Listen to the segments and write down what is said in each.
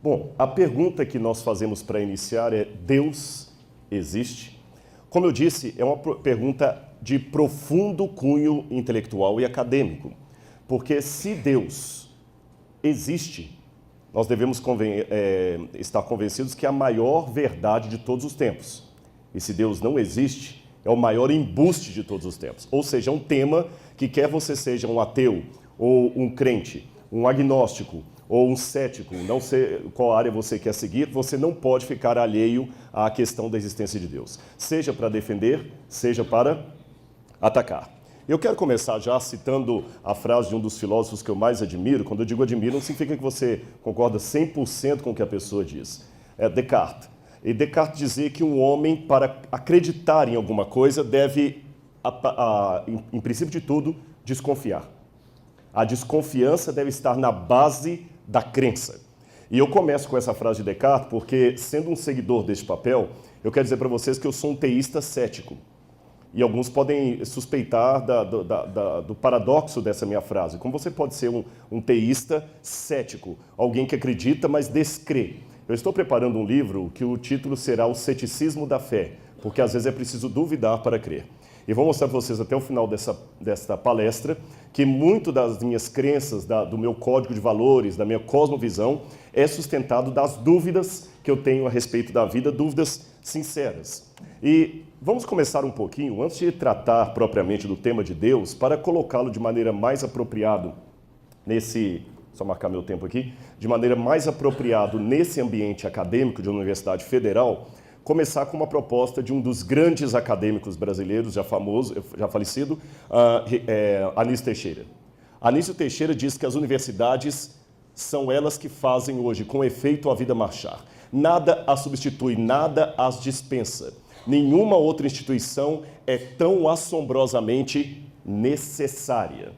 Bom, a pergunta que nós fazemos para iniciar é: Deus existe? Como eu disse, é uma pergunta de profundo cunho intelectual e acadêmico, porque se Deus existe, nós devemos estar convencidos que é a maior verdade de todos os tempos. E se Deus não existe, é o maior embuste de todos os tempos. Ou seja, é um tema que quer você seja um ateu, ou um crente, um agnóstico, ou um cético, não sei qual área você quer seguir, você não pode ficar alheio à questão da existência de Deus. Seja para defender, seja para atacar. Eu quero começar já citando a frase de um dos filósofos que eu mais admiro. Quando eu digo admiro, não significa que você concorda 100% com o que a pessoa diz. É Descartes. E Descartes dizia que um homem, para acreditar em alguma coisa, deve, em princípio de tudo, desconfiar. A desconfiança deve estar na base da crença. E eu começo com essa frase de Descartes porque, sendo um seguidor deste papel, eu quero dizer para vocês que eu sou um teísta cético. E alguns podem suspeitar do paradoxo dessa minha frase. Como você pode ser um teísta cético, alguém que acredita, mas descrê? Eu estou preparando um livro que o título será O Ceticismo da Fé, porque às vezes é preciso duvidar para crer. E vou mostrar para vocês até o final desta palestra que muito das minhas crenças, do meu código de valores, da minha cosmovisão, é sustentado das dúvidas que eu tenho a respeito da vida, dúvidas sinceras. E vamos começar um pouquinho, antes de tratar propriamente do tema de Deus, para colocá-lo de maneira mais apropriada só marcar meu tempo aqui, de maneira mais apropriada nesse ambiente acadêmico de uma universidade federal, começar com uma proposta de um dos grandes acadêmicos brasileiros, já famoso, já falecido, Anísio Teixeira. Anísio Teixeira diz que as universidades são elas que fazem hoje, com efeito, a vida marchar. Nada as substitui, nada as dispensa. Nenhuma outra instituição é tão assombrosamente necessária.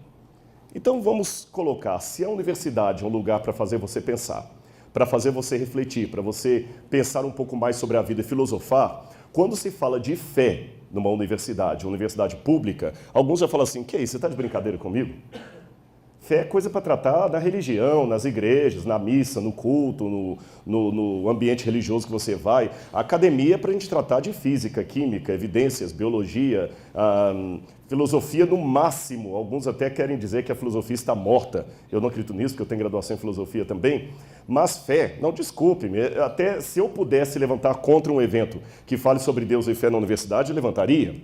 Então vamos colocar, se a universidade é um lugar para fazer você pensar, para fazer você refletir, para você pensar um pouco mais sobre a vida e filosofar, quando se fala de fé numa universidade, uma universidade pública, alguns já falam assim: que é isso, você está de brincadeira comigo? Fé é coisa para tratar na religião, nas igrejas, na missa, no culto, no ambiente religioso que você vai. A academia é para a gente tratar de física, química, evidências, biologia, filosofia no máximo. Alguns até querem dizer que a filosofia está morta. Eu não acredito nisso, porque eu tenho graduação em filosofia também. Mas fé, não, desculpe-me, até se eu pudesse levantar contra um evento que fale sobre Deus e fé na universidade, eu levantaria.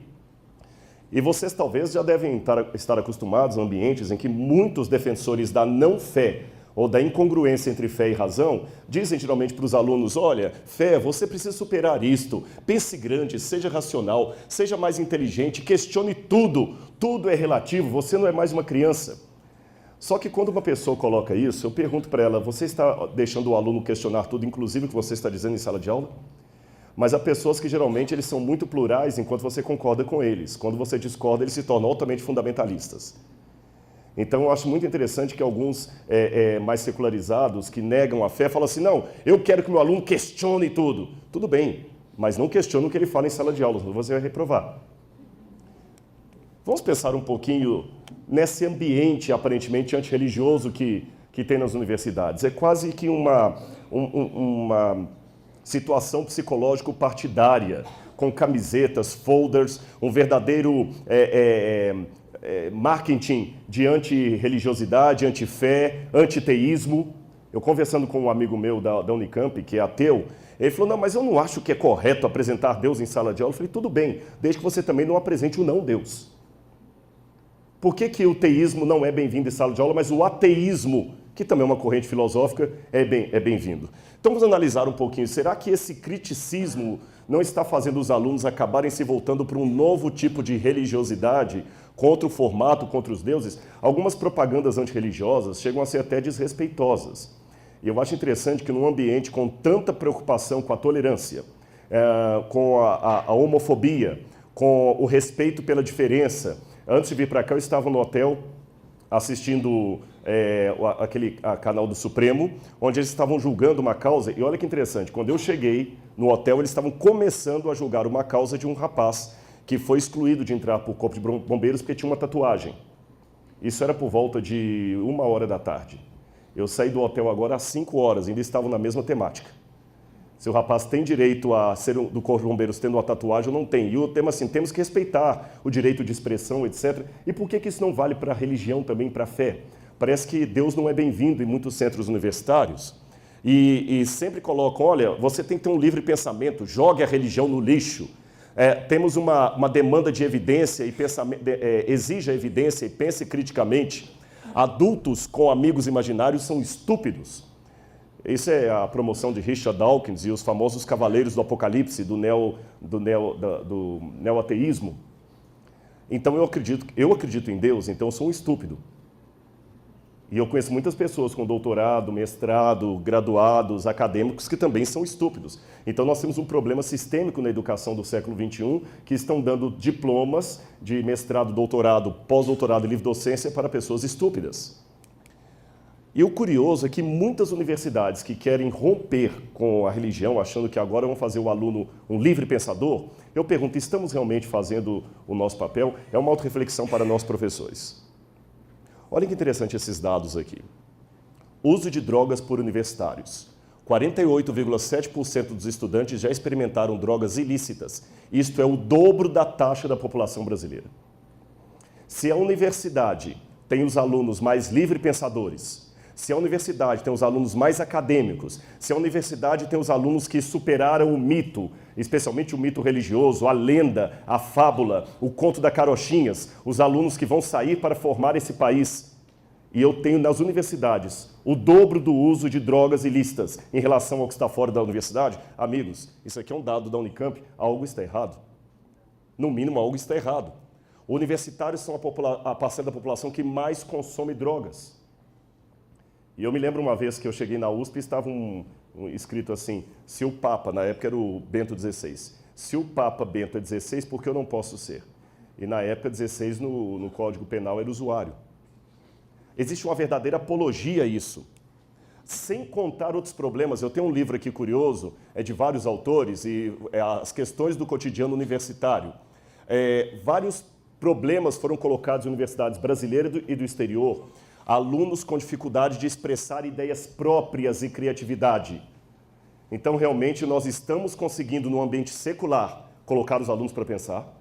E vocês talvez já devem estar acostumados a ambientes em que muitos defensores da não-fé ou da incongruência entre fé e razão dizem geralmente para os alunos: olha, fé, você precisa superar isto, pense grande, seja racional, seja mais inteligente, questione tudo, tudo é relativo, você não é mais uma criança. Só que quando uma pessoa coloca isso, eu pergunto para ela: você está deixando o aluno questionar tudo, inclusive o que você está dizendo em sala de aula? Mas há pessoas que geralmente eles são muito plurais enquanto você concorda com eles. Quando você discorda, eles se tornam altamente fundamentalistas. Então eu acho muito interessante que alguns mais secularizados, que negam a fé, falam assim: não, eu quero que o meu aluno questione tudo. Tudo bem, mas não questione o que ele fala em sala de aula, senão você vai reprovar. Vamos pensar um pouquinho nesse ambiente aparentemente antirreligioso que tem nas universidades. É quase que uma situação psicológico-partidária, com camisetas, folders, um verdadeiro marketing de antirreligiosidade, antifé, antiteísmo. Eu conversando com um amigo meu da Unicamp, que é ateu, ele falou: não, mas eu não acho que é correto apresentar Deus em sala de aula. Eu falei: tudo bem, desde que você também não apresente o não-Deus. Por que o teísmo não é bem-vindo em sala de aula, mas o ateísmo, que também é uma corrente filosófica, é bem-vindo? Então vamos analisar um pouquinho. Será que esse criticismo não está fazendo os alunos acabarem se voltando para um novo tipo de religiosidade, contra o formato, contra os deuses? Algumas propagandas antirreligiosas chegam a ser até desrespeitosas. E eu acho interessante que num ambiente com tanta preocupação com a tolerância, com a homofobia, com o respeito pela diferença. Antes de vir para cá, eu estava no hotel assistindo aquele canal do Supremo, onde eles estavam julgando uma causa. E olha que interessante, quando eu cheguei no hotel, eles estavam começando a julgar uma causa de um rapaz que foi excluído de entrar para o corpo de bombeiros porque tinha uma tatuagem. Isso era por volta de 1h da tarde. Eu saí do hotel agora às 5 horas, ainda estavam na mesma temática. Se o rapaz tem direito a ser do Corpo de Bombeiros tendo uma tatuagem ou não tem. E o tema assim, temos que respeitar o direito de expressão, etc. E por que isso não vale para a religião também, para a fé? Parece que Deus não é bem-vindo em muitos centros universitários e sempre colocam, olha, você tem que ter um livre pensamento, jogue a religião no lixo. Temos uma demanda de evidência e exija evidência e pense criticamente. Adultos com amigos imaginários são estúpidos. Isso é a promoção de Richard Dawkins e os famosos cavaleiros do Apocalipse, do neoateísmo. Então eu acredito em Deus, então eu sou um estúpido. E eu conheço muitas pessoas com doutorado, mestrado, graduados, acadêmicos, que também são estúpidos. Então nós temos um problema sistêmico na educação do século XXI, que estão dando diplomas de mestrado, doutorado, pós-doutorado e livre docência para pessoas estúpidas. E o curioso é que muitas universidades que querem romper com a religião, achando que agora vão fazer o aluno um livre pensador, eu pergunto, estamos realmente fazendo o nosso papel? É uma autorreflexão para nós professores. Olha que interessante esses dados aqui. Uso de drogas por universitários. 48,7% dos estudantes já experimentaram drogas ilícitas. Isto é o dobro da taxa da população brasileira. Se a universidade tem os alunos mais livre pensadores, se a universidade tem os alunos mais acadêmicos, se a universidade tem os alunos que superaram o mito, especialmente o mito religioso, a lenda, a fábula, o conto da carochinhas, os alunos que vão sair para formar esse país. E eu tenho nas universidades o dobro do uso de drogas ilícitas em relação ao que está fora da universidade. Amigos, isso aqui é um dado da Unicamp, algo está errado. No mínimo, algo está errado. Universitários são a parcela da população que mais consome drogas. E eu me lembro uma vez que eu cheguei na USP e estava escrito assim, se o Papa, na época era o Bento XVI, se o Papa Bento é 16, por que eu não posso ser? E na época 16 no Código Penal era usuário. Existe uma verdadeira apologia a isso. Sem contar outros problemas, eu tenho um livro aqui curioso, é de vários autores, e as questões do cotidiano universitário. Vários problemas foram colocados em universidades brasileiras e do exterior. Alunos com dificuldade de expressar ideias próprias e criatividade. Então, realmente, nós estamos conseguindo, no ambiente secular, colocar os alunos para pensar.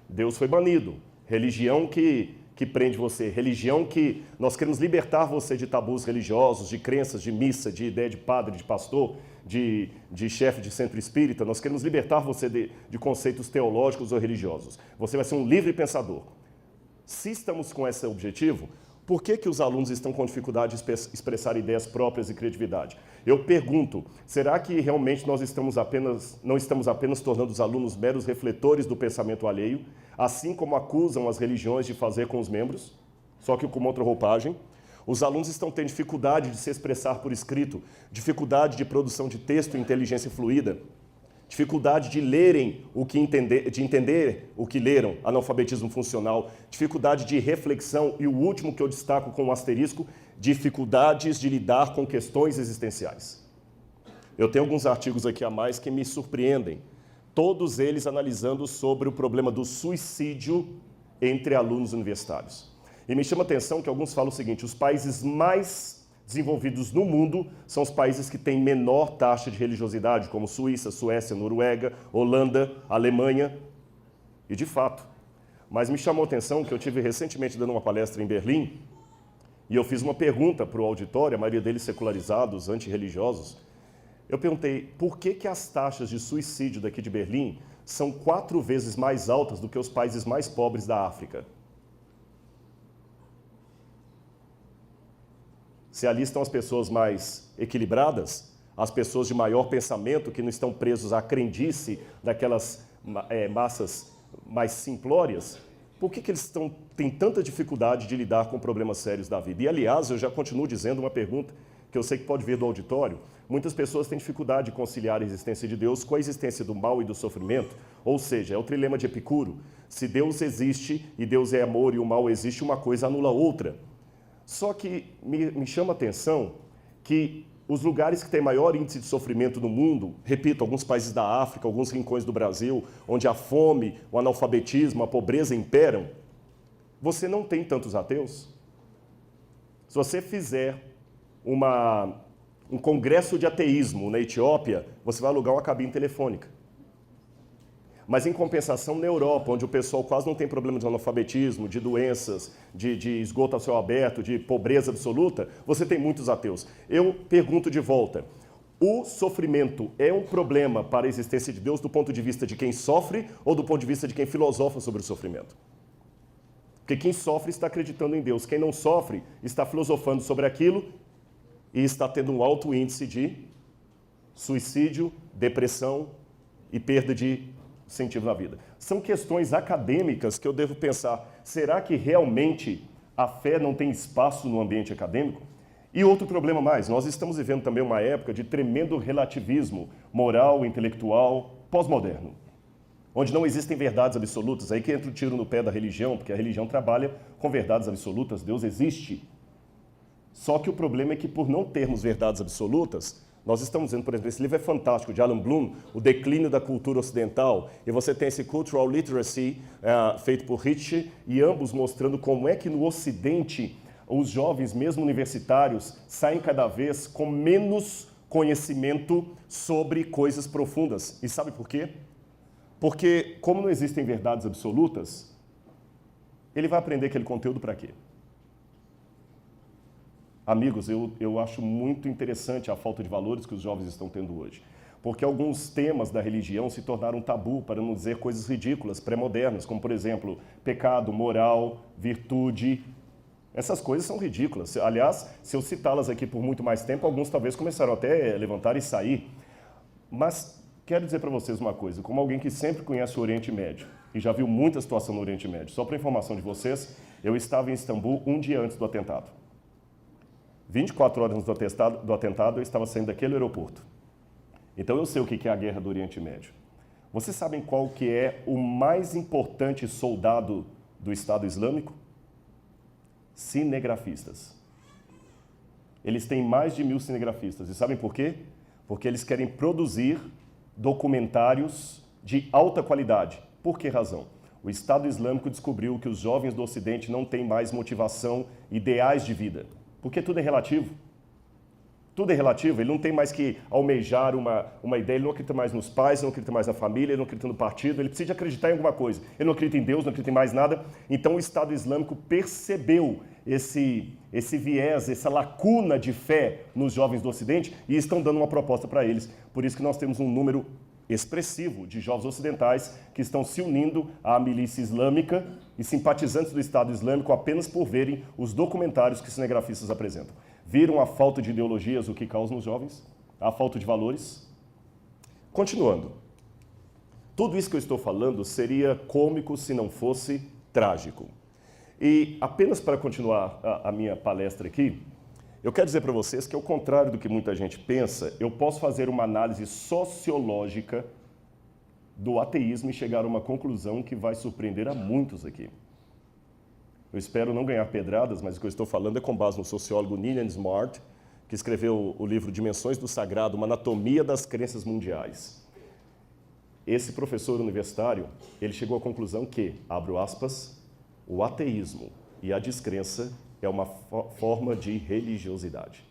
Deus foi banido. Religião que prende você. Religião que nós queremos libertar você de tabus religiosos, de crenças, de missa, de ideia de padre, de pastor, de chefe de centro espírita. Nós queremos libertar você de conceitos teológicos ou religiosos. Você vai ser um livre pensador. Se estamos com esse objetivo, por que os alunos estão com dificuldade de expressar ideias próprias e criatividade? Eu pergunto, será que realmente nós não estamos apenas tornando os alunos meros refletores do pensamento alheio, assim como acusam as religiões de fazer com os membros, só que com outra roupagem? Os alunos estão tendo dificuldade de se expressar por escrito, dificuldade de produção de texto e inteligência fluida, dificuldade de lerem de entender o que leram, analfabetismo funcional, dificuldade de reflexão e o último que eu destaco com um asterisco, dificuldades de lidar com questões existenciais. Eu tenho alguns artigos aqui a mais que me surpreendem, todos eles analisando sobre o problema do suicídio entre alunos universitários. E me chama a atenção que alguns falam o seguinte, os países mais desenvolvidos no mundo são os países que têm menor taxa de religiosidade, como Suíça, Suécia, Noruega, Holanda, Alemanha. E de fato. Mas me chamou a atenção que eu tive recentemente dando uma palestra em Berlim e eu fiz uma pergunta para o auditório, a maioria deles secularizados, antirreligiosos. Eu perguntei por que as taxas de suicídio daqui de Berlim são 4 vezes mais altas do que os países mais pobres da África. Se ali estão as pessoas mais equilibradas, as pessoas de maior pensamento, que não estão presos à crendice daquelas massas mais simplórias, por que eles têm tanta dificuldade de lidar com problemas sérios da vida? E, aliás, eu já continuo dizendo uma pergunta que eu sei que pode vir do auditório. Muitas pessoas têm dificuldade de conciliar a existência de Deus com a existência do mal e do sofrimento, ou seja, é o trilema de Epicuro. Se Deus existe e Deus é amor e o mal existe, uma coisa anula a outra. Só que me chama a atenção que os lugares que têm maior índice de sofrimento no mundo, repito, alguns países da África, alguns rincões do Brasil, onde a fome, o analfabetismo, a pobreza imperam, você não tem tantos ateus. Se você fizer um congresso de ateísmo na Etiópia, você vai alugar uma cabine telefônica. Mas, em compensação, na Europa, onde o pessoal quase não tem problema de analfabetismo, de doenças, de esgoto a céu aberto, de pobreza absoluta, você tem muitos ateus. Eu pergunto de volta, o sofrimento é um problema para a existência de Deus do ponto de vista de quem sofre ou do ponto de vista de quem filosofa sobre o sofrimento? Porque quem sofre está acreditando em Deus, quem não sofre está filosofando sobre aquilo e está tendo um alto índice de suicídio, depressão e perda de sentido na vida. São questões acadêmicas que eu devo pensar, será que realmente a fé não tem espaço no ambiente acadêmico? E outro problema mais, nós estamos vivendo também uma época de tremendo relativismo moral, intelectual, pós-moderno, onde não existem verdades absolutas, aí que entra o tiro no pé da religião, porque a religião trabalha com verdades absolutas, Deus existe. Só que o problema é que por não termos verdades absolutas, nós estamos vendo, por exemplo, esse livro é fantástico, de Alan Bloom, O Declínio da Cultura Ocidental, e você tem esse Cultural Literacy, feito por Ritchie, e ambos mostrando como é que no Ocidente os jovens, mesmo universitários, saem cada vez com menos conhecimento sobre coisas profundas. E sabe por quê? Porque, como não existem verdades absolutas, ele vai aprender aquele conteúdo para quê? Amigos, eu acho muito interessante a falta de valores que os jovens estão tendo hoje. Porque alguns temas da religião se tornaram tabu, para não dizer coisas ridículas, pré-modernas, como, por exemplo, pecado, moral, virtude. Essas coisas são ridículas. Aliás, se eu citá-las aqui por muito mais tempo, alguns talvez começaram até a levantar e sair. Mas quero dizer para vocês uma coisa, como alguém que sempre conhece o Oriente Médio e já viu muita situação no Oriente Médio, só para informação de vocês, eu estava em Istambul um dia antes do atentado. 24 horas antes do atentado, eu estava saindo daquele aeroporto. Então eu sei o que é a guerra do Oriente Médio. Vocês sabem qual que é o mais importante soldado do Estado Islâmico? Cinegrafistas. Eles têm mais de 1000 cinegrafistas. E sabem por quê? Porque eles querem produzir documentários de alta qualidade. Por que razão? O Estado Islâmico descobriu que os jovens do Ocidente não têm mais motivação, ideais de vida. Porque tudo é relativo. Tudo é relativo, ele não tem mais que almejar uma ideia, ele não acredita mais nos pais, ele não acredita mais na família, ele não acredita no partido, ele precisa acreditar em alguma coisa. Ele não acredita em Deus, não acredita em mais nada. Então o Estado Islâmico percebeu esse viés, essa lacuna de fé nos jovens do Ocidente e estão dando uma proposta para eles. Por isso que nós temos um número expressivo de jovens ocidentais que estão se unindo à milícia islâmica e simpatizantes do Estado Islâmico apenas por verem os documentários que os cinegrafistas apresentam. Viram a falta de ideologias, o que causa nos jovens? A falta de valores? Continuando. Tudo isso que eu estou falando seria cômico se não fosse trágico. E apenas para continuar a minha palestra aqui, eu quero dizer para vocês que, ao contrário do que muita gente pensa, eu posso fazer uma análise sociológica do ateísmo e chegar a uma conclusão que vai surpreender a muitos aqui. Eu espero não ganhar pedradas, mas o que eu estou falando é com base no sociólogo Ninian Smart, que escreveu o livro Dimensões do Sagrado, uma anatomia das crenças mundiais. Esse professor universitário, ele chegou à conclusão que, abro aspas, o ateísmo e a descrença é uma forma de religiosidade.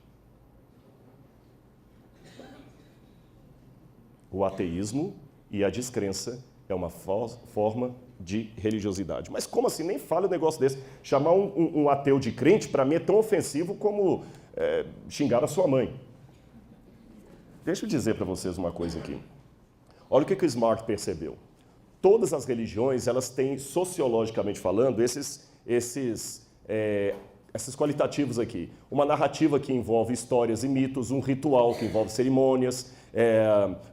O ateísmo e a descrença é uma forma de religiosidade. Mas como assim? Nem fala um negócio desse. Chamar um ateu de crente, para mim, é tão ofensivo como xingar a sua mãe. Deixa eu dizer para vocês uma coisa aqui. Olha o que o Smart percebeu. Todas as religiões, elas têm, sociologicamente falando, esses qualitativos aqui. Uma narrativa que envolve histórias e mitos, um ritual que envolve cerimônias,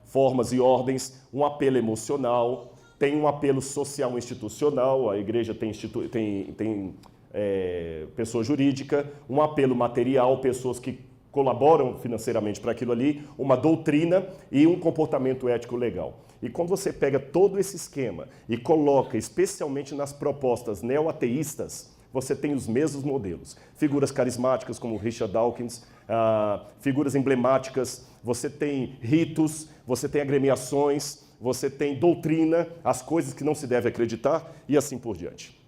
formas e ordens, um apelo emocional, tem um apelo social institucional, a igreja tem pessoa jurídica, um apelo material, pessoas que colaboram financeiramente para aquilo ali, uma doutrina e um comportamento ético legal. E quando você pega todo esse esquema e coloca, especialmente nas propostas neo-ateístas, você tem os mesmos modelos. Figuras carismáticas como Richard Dawkins, figuras emblemáticas, você tem ritos, você tem agremiações, você tem doutrina, as coisas que não se deve acreditar e assim por diante.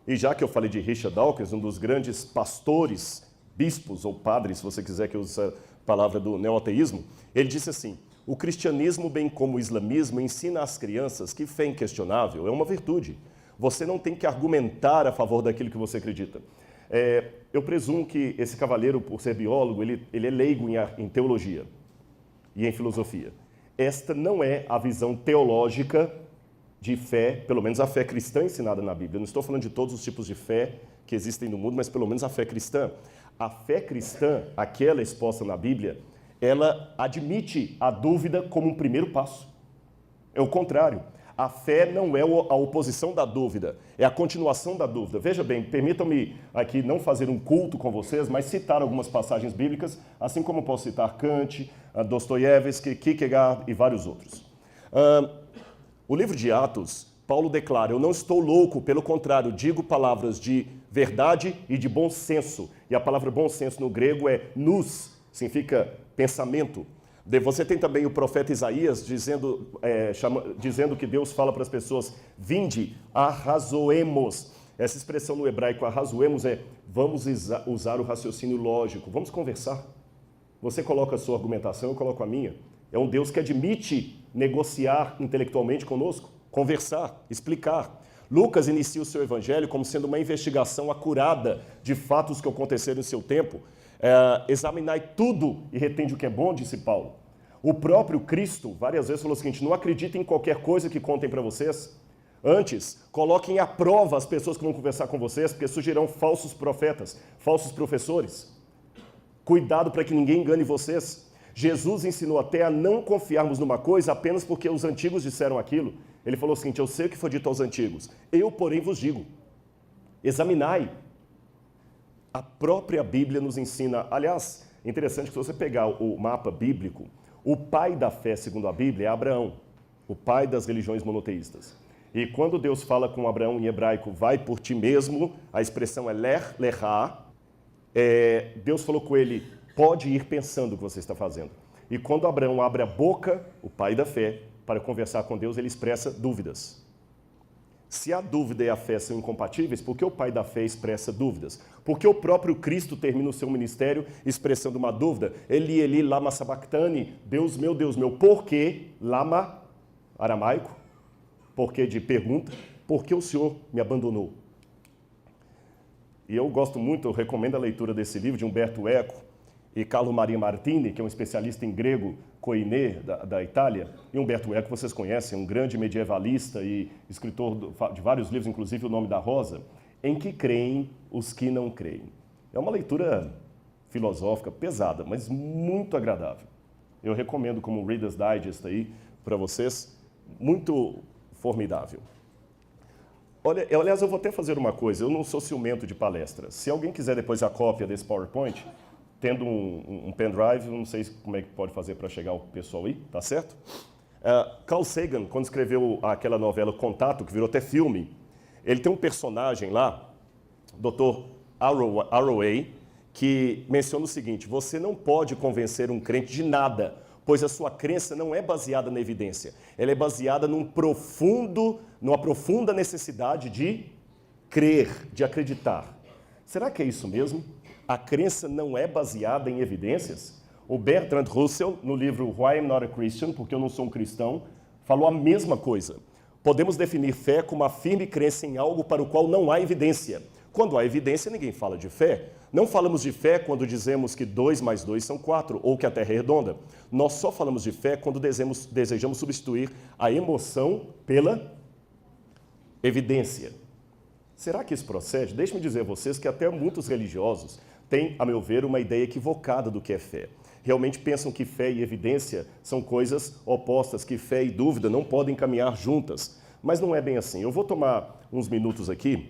E já que eu falei de Richard Dawkins, um dos grandes pastores bispos ou padres, se você quiser que eu use a palavra do neoateísmo, ele disse assim: o cristianismo, bem como o islamismo, ensina às crianças que fé inquestionável é uma virtude. Você não tem que argumentar a favor daquilo que você acredita. Eu presumo que esse cavalheiro, por ser biólogo, ele é leigo em teologia e em filosofia. Esta não é a visão teológica de fé, pelo menos a fé cristã ensinada na Bíblia. Eu não estou falando de todos os tipos de fé que existem no mundo, mas pelo menos a fé cristã. A fé cristã, aquela exposta na Bíblia, ela admite a dúvida como um primeiro passo. É o contrário. A fé não é a oposição da dúvida, é a continuação da dúvida. Veja bem, permitam-me aqui não fazer um culto com vocês, mas citar algumas passagens bíblicas, assim como posso citar Kant, Dostoiévski, Kierkegaard e vários outros. O livro de Atos, Paulo declara: eu não estou louco, pelo contrário, digo palavras de verdade e de bom senso. E a palavra bom senso no grego é nous, significa pensamento. Você tem também o profeta Isaías dizendo que Deus fala para as pessoas: vinde, arrazoemos. Essa expressão no hebraico, arrazoemos, é vamos usar o raciocínio lógico, vamos conversar. Você coloca a sua argumentação, eu coloco a minha. É um Deus que admite negociar intelectualmente conosco, conversar, explicar. Lucas inicia o seu evangelho como sendo uma investigação acurada de fatos que aconteceram em seu tempo. Examinai tudo e retende o que é bom, disse Paulo. O próprio Cristo várias vezes falou o seguinte: não acreditem em qualquer coisa que contem para vocês. Antes, coloquem à prova as pessoas que vão conversar com vocês, porque surgirão falsos profetas, falsos professores. Cuidado para que ninguém engane vocês. Jesus ensinou até a não confiarmos numa coisa apenas porque os antigos disseram aquilo. Ele falou o seguinte: eu sei o que foi dito aos antigos, eu, porém, vos digo. Examinai. A própria Bíblia nos ensina. Aliás, é interessante que se você pegar o mapa bíblico, o pai da fé, segundo a Bíblia, é Abraão, o pai das religiões monoteístas. E quando Deus fala com Abraão em hebraico, vai por ti mesmo, a expressão é lechá, Deus falou com ele: pode ir pensando o que você está fazendo. E quando Abraão abre a boca, o pai da fé, para conversar com Deus, ele expressa dúvidas. Se a dúvida e a fé são incompatíveis, por que o pai da fé expressa dúvidas? Porque o próprio Cristo termina o seu ministério expressando uma dúvida. Eli, Eli, lama sabachthani, Deus meu, por que? Lama, aramaico, por que de pergunta, por que o Senhor me abandonou? E eu gosto muito, eu recomendo a leitura desse livro de Umberto Eco e Carlo Maria Martini, que é um especialista em grego koiné da Itália. E Umberto Eco vocês conhecem, um grande medievalista e escritor de vários livros, inclusive O Nome da Rosa, Em que creem os que não creem. É uma leitura filosófica pesada, mas muito agradável. Eu recomendo como Reader's Digest aí para vocês, muito formidável. Olha, aliás, eu vou até fazer uma coisa, eu não sou ciumento de palestra. Se alguém quiser depois a cópia desse PowerPoint, tendo um pendrive, eu não sei como é que pode fazer para chegar o pessoal aí, tá certo? Carl Sagan, quando escreveu aquela novela Contato, que virou até filme, ele tem um personagem lá, Dr. Arroway, que menciona o seguinte: você não pode convencer um crente de nada, pois a sua crença não é baseada na evidência, ela é baseada numa profunda necessidade de crer, de acreditar. Será que é isso mesmo? A crença não é baseada em evidências? O Bertrand Russell, no livro Why I'm Not a Christian, porque eu não sou um cristão, falou a mesma coisa. Podemos definir fé como a firme crença em algo para o qual não há evidência. Quando há evidência, ninguém fala de fé. Não falamos de fé quando dizemos que 2 mais 2 são 4, ou que a Terra é redonda. Nós só falamos de fé quando desejamos substituir a emoção pela evidência. Será que isso procede? Deixe-me dizer a vocês que até muitos religiosos têm, a meu ver, uma ideia equivocada do que é fé. Realmente pensam que fé e evidência são coisas opostas, que fé e dúvida não podem caminhar juntas. Mas não é bem assim. Eu vou tomar uns minutos aqui.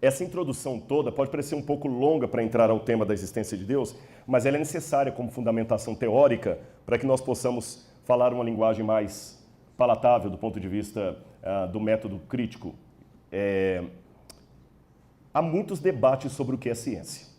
Essa introdução toda pode parecer um pouco longa para entrar ao tema da existência de Deus, mas ela é necessária como fundamentação teórica para que nós possamos falar uma linguagem mais palatável do ponto de vista do método crítico. Há muitos debates sobre o que é ciência.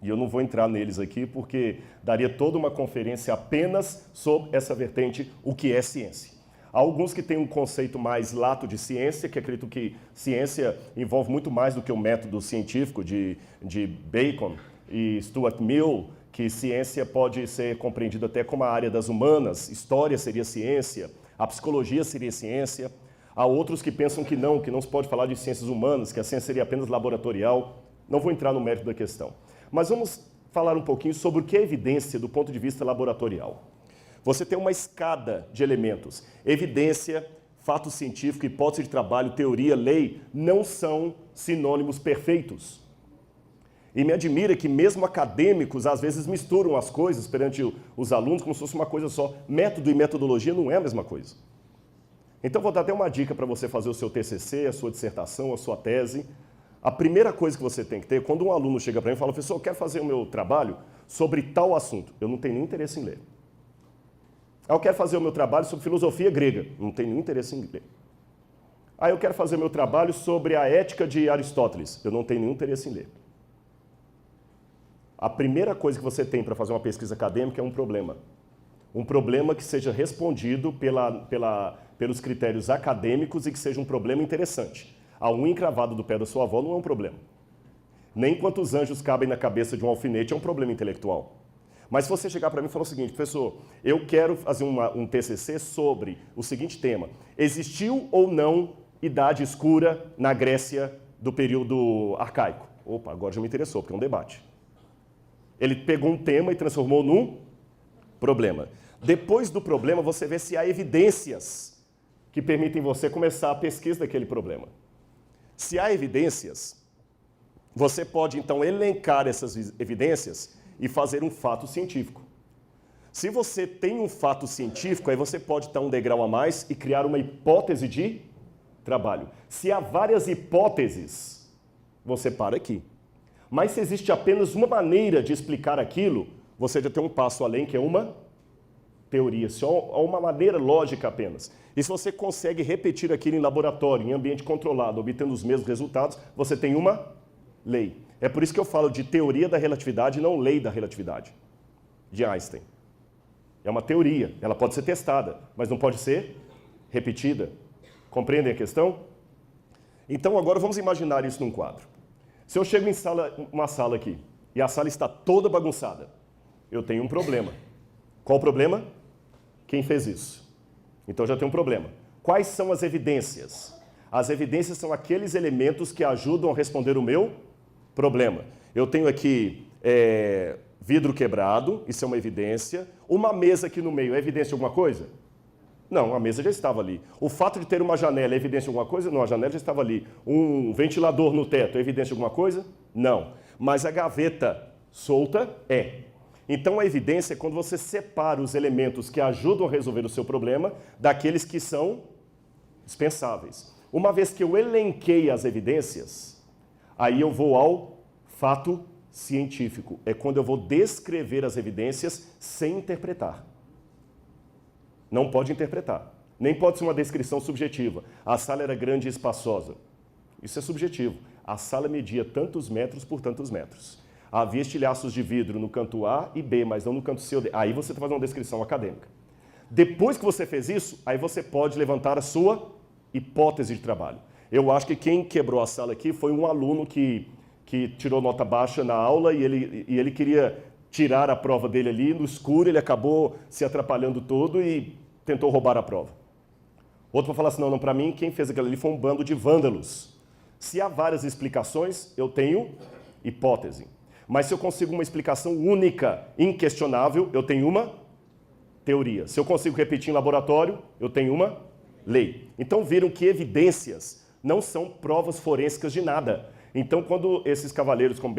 E eu não vou entrar neles aqui porque daria toda uma conferência apenas sobre essa vertente, o que é ciência. Há alguns que têm um conceito mais lato de ciência, que acreditam que ciência envolve muito mais do que o método científico de Bacon, e Stuart Mill, que ciência pode ser compreendida até como a área das humanas, história seria ciência, a psicologia seria ciência. Há outros que pensam que não se pode falar de ciências humanas, que a ciência seria apenas laboratorial. Não vou entrar no mérito da questão. Mas vamos falar um pouquinho sobre o que é evidência do ponto de vista laboratorial. Você tem uma escada de elementos. Evidência, fato científico, hipótese de trabalho, teoria, lei, não são sinônimos perfeitos. E me admira que mesmo acadêmicos, às vezes, misturam as coisas perante os alunos como se fosse uma coisa só. Método e metodologia não é a mesma coisa. Então, vou dar até uma dica para você fazer o seu TCC, a sua dissertação, a sua tese. A primeira coisa que você tem que ter, quando um aluno chega para mim e fala, professor, eu quero fazer o meu trabalho sobre tal assunto, eu não tenho nenhum interesse em ler. Eu quero fazer o meu trabalho sobre filosofia grega, não tenho nenhum interesse em ler. Eu quero fazer o meu trabalho sobre a ética de Aristóteles, eu não tenho nenhum interesse em ler. A primeira coisa que você tem para fazer uma pesquisa acadêmica é um problema. Um problema que seja respondido pelos critérios acadêmicos e que seja um problema interessante. A unha encravada do pé da sua avó não é um problema. Nem quantos anjos cabem na cabeça de um alfinete é um problema intelectual. Mas se você chegar para mim e falar o seguinte, professor, eu quero fazer um TCC sobre o seguinte tema. Existiu ou não idade escura na Grécia do período arcaico? Opa, agora já me interessou, porque é um debate. Ele pegou um tema e transformou num problema. Depois do problema, você vê se há evidências que permitem você começar a pesquisa daquele problema. Se há evidências, você pode então elencar essas evidências e fazer um fato científico. Se você tem um fato científico, aí você pode dar um degrau a mais e criar uma hipótese de trabalho. Se há várias hipóteses, você para aqui. Mas se existe apenas uma maneira de explicar aquilo, você já tem um passo além, que é uma teoria, só uma maneira lógica apenas. E se você consegue repetir aquilo em laboratório, em ambiente controlado, obtendo os mesmos resultados, você tem uma lei. É por isso que eu falo de teoria da relatividade e não lei da relatividade, de Einstein. É uma teoria, ela pode ser testada, mas não pode ser repetida. Compreendem a questão? Então agora vamos imaginar isso num quadro. Se eu chego em uma sala aqui, e a sala está toda bagunçada, eu tenho um problema. Qual o problema? Quem fez isso? Então já tem um problema. Quais são as evidências? As evidências são aqueles elementos que ajudam a responder o meu problema. Eu tenho aqui vidro quebrado, isso é uma evidência. Uma mesa aqui no meio, é evidência de alguma coisa? Não, a mesa já estava ali. O fato de ter uma janela é evidência de alguma coisa? Não, a janela já estava ali. Um ventilador no teto é evidência de alguma coisa? Não. Mas a gaveta solta é. Então a evidência é quando você separa os elementos que ajudam a resolver o seu problema daqueles que são dispensáveis. Uma vez que eu elenquei as evidências, aí eu vou ao fato científico. É quando eu vou descrever as evidências sem interpretar. Não pode interpretar. Nem pode ser uma descrição subjetiva. A sala era grande e espaçosa. Isso é subjetivo. A sala media tantos metros por tantos metros. Havia estilhaços de vidro no canto A e B, mas não no canto C ou D. Aí você está fazendo uma descrição acadêmica. Depois que você fez isso, aí você pode levantar a sua hipótese de trabalho. Eu acho que quem quebrou a sala aqui foi um aluno que tirou nota baixa na aula e ele queria tirar a prova dele ali no escuro, ele acabou se atrapalhando todo e tentou roubar a prova. Outro vai falar assim, não, para mim quem fez aquilo ali foi um bando de vândalos. Se há várias explicações, eu tenho hipótese. Mas se eu consigo uma explicação única, inquestionável, eu tenho uma teoria. Se eu consigo repetir em laboratório, eu tenho uma lei. Então viram que evidências não são provas forensicas de nada. Então quando esses cavaleiros como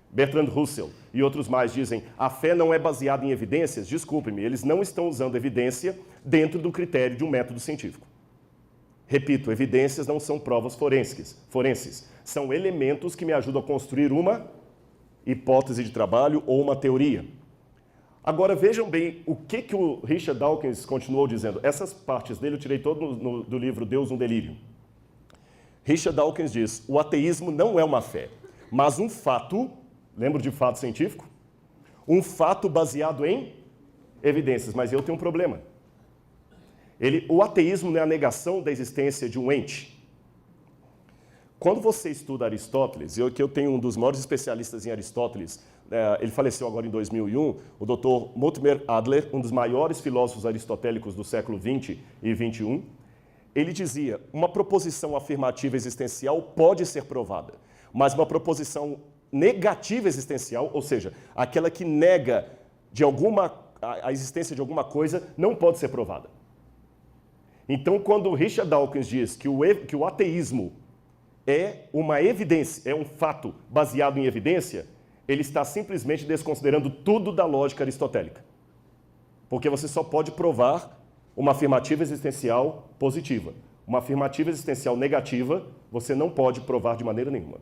Bertrand Russell e outros mais dizem a fé não é baseada em evidências, desculpe-me, eles não estão usando evidência dentro do critério de um método científico. Repito, evidências não são provas forenses. São elementos que me ajudam a construir uma hipótese de trabalho ou uma teoria. Agora vejam bem o que o Richard Dawkins continuou dizendo. Essas partes dele eu tirei todo do livro Deus um Delírio. Richard Dawkins diz, o ateísmo não é uma fé, mas um fato, lembra de fato científico? Um fato baseado em evidências, mas eu tenho um problema. O ateísmo não é a negação da existência de um ente. Quando você estuda Aristóteles, eu tenho um dos maiores especialistas em Aristóteles, ele faleceu agora em 2001, o Dr. Mortimer Adler, um dos maiores filósofos aristotélicos do século XX e XXI, ele dizia, uma proposição afirmativa existencial pode ser provada, mas uma proposição negativa existencial, ou seja, aquela que nega a existência de alguma coisa, não pode ser provada. Então, quando Richard Dawkins diz que o ateísmo é uma evidência, é um fato baseado em evidência, ele está simplesmente desconsiderando tudo da lógica aristotélica. Porque você só pode provar uma afirmativa existencial positiva. Uma afirmativa existencial negativa, você não pode provar de maneira nenhuma.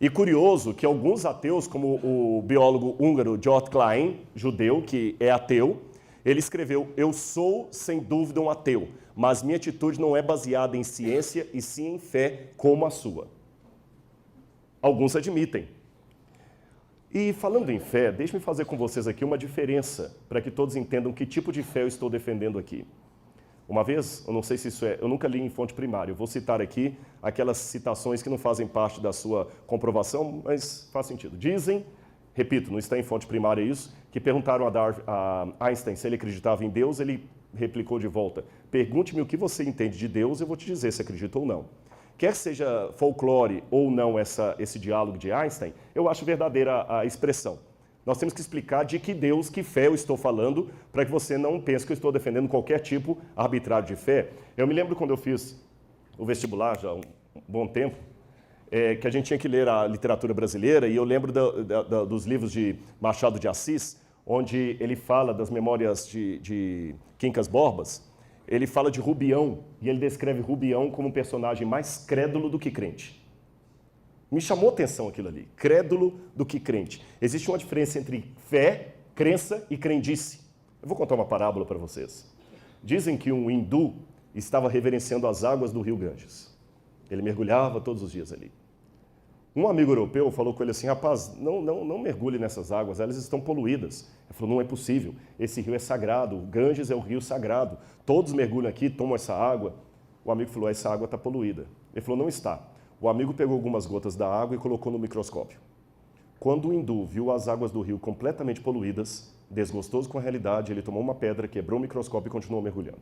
E curioso que alguns ateus, como o biólogo húngaro George Klein, judeu, que é ateu, ele escreveu, eu sou, sem dúvida, um ateu, mas minha atitude não é baseada em ciência e sim em fé como a sua. Alguns admitem. E falando em fé, deixe-me fazer com vocês aqui uma diferença, para que todos entendam que tipo de fé eu estou defendendo aqui. Uma vez, eu não sei se isso eu nunca li em fonte primária, eu vou citar aqui aquelas citações que não fazem parte da sua comprovação, mas faz sentido. Dizem, repito, não está em fonte primária isso, que perguntaram a Einstein se ele acreditava em Deus, ele replicou de volta, pergunte-me o que você entende de Deus, eu vou te dizer se acredita ou não. Quer seja folclore ou não esse diálogo de Einstein, eu acho verdadeira a expressão. Nós temos que explicar de que Deus, que fé eu estou falando, para que você não pense que eu estou defendendo qualquer tipo arbitrário de fé. Eu me lembro quando eu fiz o vestibular, já há um bom tempo, que a gente tinha que ler a literatura brasileira, e eu lembro dos livros de Machado de Assis, onde ele fala das memórias de Quincas Borbas, ele fala de Rubião, e ele descreve Rubião como um personagem mais crédulo do que crente. Me chamou a atenção aquilo ali, crédulo do que crente. Existe uma diferença entre fé, crença e crendice. Eu vou contar uma parábola para vocês. Dizem que um hindu estava reverenciando as águas do rio Ganges. Ele mergulhava todos os dias ali. Um amigo europeu falou com ele assim, rapaz, não mergulhe nessas águas, elas estão poluídas. Ele falou, não é possível, esse rio é sagrado, o Ganges é o rio sagrado, todos mergulham aqui, tomam essa água. O amigo falou, essa água está poluída. Ele falou, não está. O amigo pegou algumas gotas da água e colocou no microscópio. Quando o hindu viu as águas do rio completamente poluídas, desgostoso com a realidade, ele tomou uma pedra, quebrou o microscópio e continuou mergulhando.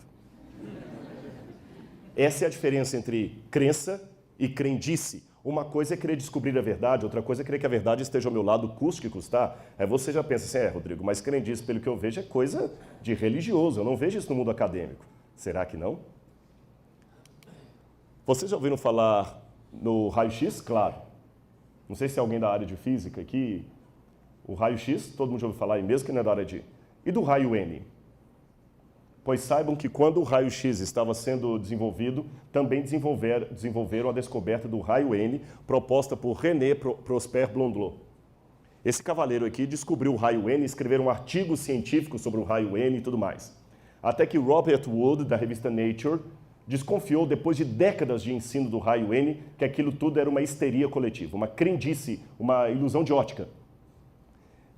Essa é a diferença entre crença e crendice. Uma coisa é querer descobrir a verdade, outra coisa é querer que a verdade esteja ao meu lado, custe que custar. Aí você já pensa assim, Rodrigo, mas crendice, pelo que eu vejo, é coisa de religioso. Eu não vejo isso no mundo acadêmico. Será que não? Vocês já ouviram falar no raio-x? Claro. Não sei se é alguém da área de física aqui. O raio-x, todo mundo já ouviu falar, e mesmo que não é da área de... E do raio-N? Pois saibam que quando o raio-x estava sendo desenvolvido, também desenvolveram a descoberta do raio-N, proposta por René Prosper Blondelot. Esse cavaleiro aqui descobriu o raio-N, escreveu um artigo científico sobre o raio-N e tudo mais. Até que Robert Wood, da revista Nature, desconfiou, depois de décadas de ensino do raio-N, que aquilo tudo era uma histeria coletiva, uma crendice, uma ilusão de ótica.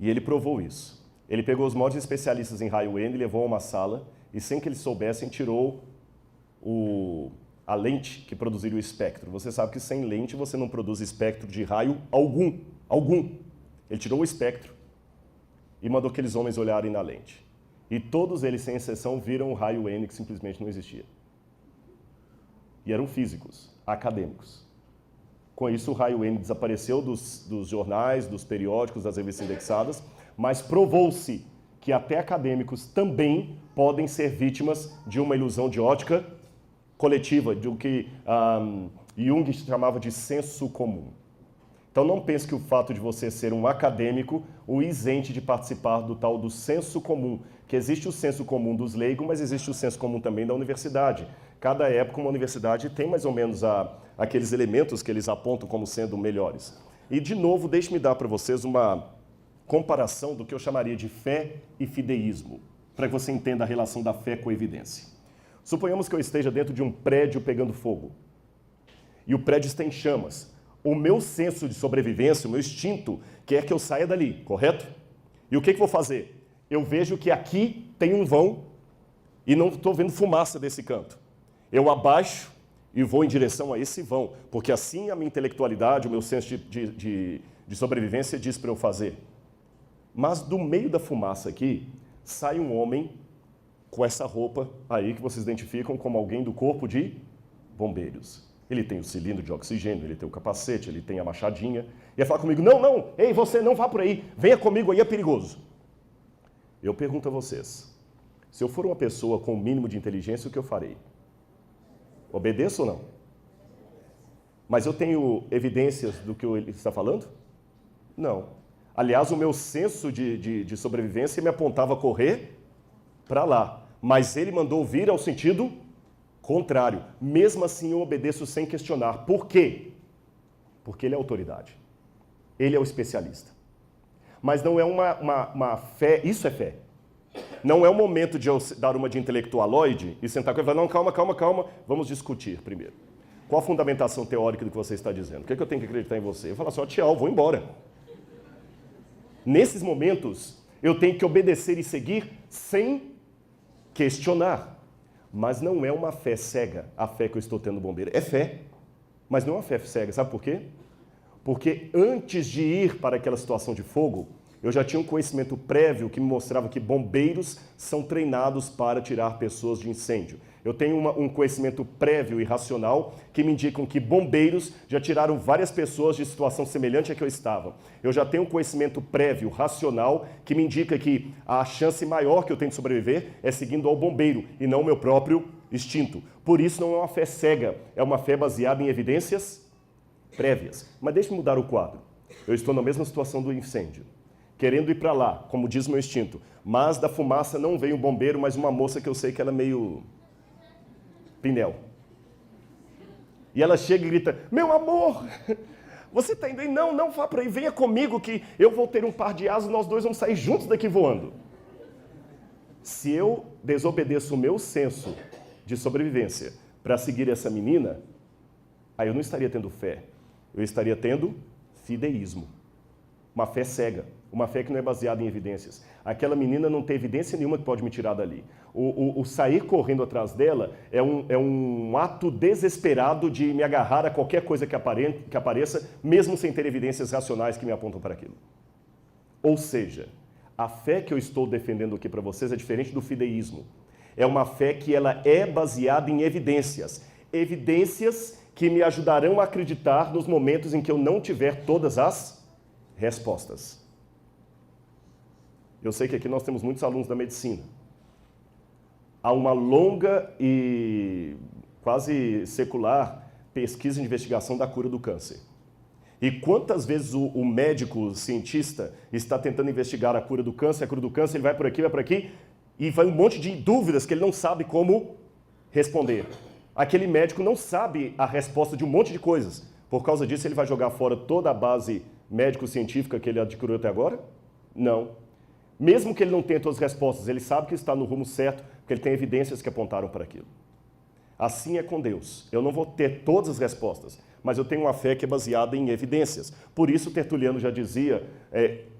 E ele provou isso. Ele pegou os maiores especialistas em raio-N, levou a uma sala e, sem que eles soubessem, tirou a lente que produziria o espectro. Você sabe que sem lente você não produz espectro de raio algum. Ele tirou o espectro e mandou aqueles homens olharem na lente. E todos eles, sem exceção, viram o raio-N que simplesmente não existia. E eram físicos, acadêmicos. Com isso, o raio-N desapareceu dos jornais, dos periódicos, das revistas indexadas, mas provou-se que até acadêmicos também podem ser vítimas de uma ilusão de ótica coletiva, do que Jung chamava de senso comum. Então não pense que o fato de você ser um acadêmico o isente de participar do tal do senso comum, que existe o senso comum dos leigos, mas existe o senso comum também da universidade. Cada época uma universidade tem mais ou menos aqueles elementos que eles apontam como sendo melhores. E de novo, deixe-me dar para vocês uma comparação do que eu chamaria de fé e fideísmo, para que você entenda a relação da fé com a evidência. Suponhamos que eu esteja dentro de um prédio pegando fogo, e o prédio está em chamas. O meu senso de sobrevivência, o meu instinto, quer que eu saia dali, correto? E o que eu vou fazer? Eu vejo que aqui tem um vão e não estou vendo fumaça desse canto. Eu abaixo e vou em direção a esse vão, porque assim a minha intelectualidade, o meu senso de sobrevivência diz para eu fazer. Mas do meio da fumaça aqui, sai um homem com essa roupa aí que vocês identificam como alguém do corpo de bombeiros. Ele tem o cilindro de oxigênio, ele tem o capacete, ele tem a machadinha. E ele fala comigo, não, ei, você não vá por aí, venha comigo aí, é perigoso. Eu pergunto a vocês, se eu for uma pessoa com o mínimo de inteligência, o que eu farei? Obedeço ou não? Mas eu tenho evidências do que ele está falando? Não. Aliás, o meu senso de sobrevivência me apontava a correr para lá. Mas ele mandou vir ao sentido contrário. Mesmo assim, eu obedeço sem questionar. Por quê? Porque ele é autoridade. Ele é o especialista. Mas não é uma fé, isso é fé. Não é o momento de eu dar uma de intelectualoide e sentar com ele e falar, não, calma, vamos discutir primeiro. Qual a fundamentação teórica do que você está dizendo? O que é que eu tenho que acreditar em você? Eu falo assim, tchau, vou embora. Nesses momentos, eu tenho que obedecer e seguir sem questionar. Mas não é uma fé cega, a fé que eu estou tendo bombeiro. É fé, mas não é uma fé cega. Sabe por quê? Porque antes de ir para aquela situação de fogo, eu já tinha um conhecimento prévio que me mostrava que bombeiros são treinados para tirar pessoas de incêndio. Eu tenho um conhecimento prévio e racional que me indicam que bombeiros já tiraram várias pessoas de situação semelhante à que eu estava. Eu já tenho um conhecimento prévio, racional, que me indica que a chance maior que eu tenho de sobreviver é seguindo ao bombeiro e não o meu próprio instinto. Por isso não é uma fé cega, é uma fé baseada em evidências prévias. Mas deixe-me mudar o quadro. Eu estou na mesma situação do incêndio, querendo ir para lá, como diz meu instinto. Mas da fumaça não veio um bombeiro, mas uma moça que eu sei que ela é meio pinel. E ela chega e grita, meu amor, você está indo aí? Não, vá para aí, venha comigo que eu vou ter um par de asas e nós dois vamos sair juntos daqui voando. Se eu desobedeço o meu senso de sobrevivência para seguir essa menina, aí eu não estaria tendo fé, eu estaria tendo fideísmo. Uma fé cega, uma fé que não é baseada em evidências. Aquela menina não tem evidência nenhuma que pode me tirar dali. O sair correndo atrás dela é um ato desesperado de me agarrar a qualquer coisa que apareça, mesmo sem ter evidências racionais que me apontam para aquilo. Ou seja, a fé que eu estou defendendo aqui para vocês é diferente do fideísmo. É uma fé que ela é baseada em evidências. Evidências que me ajudarão a acreditar nos momentos em que eu não tiver todas as respostas. Eu sei que aqui nós temos muitos alunos da medicina. Há uma longa e quase secular pesquisa e investigação da cura do câncer. E quantas vezes o médico, o cientista, está tentando investigar a cura do câncer, ele vai por aqui, e vai um monte de dúvidas que ele não sabe como responder. Aquele médico não sabe a resposta de um monte de coisas. Por causa disso, ele vai jogar fora toda a base médico-científica que ele adquiriu até agora? Não. Mesmo que ele não tenha todas as respostas, ele sabe que está no rumo certo, porque ele tem evidências que apontaram para aquilo. Assim é com Deus. Eu não vou ter todas as respostas, mas eu tenho uma fé que é baseada em evidências. Por isso Tertuliano já dizia,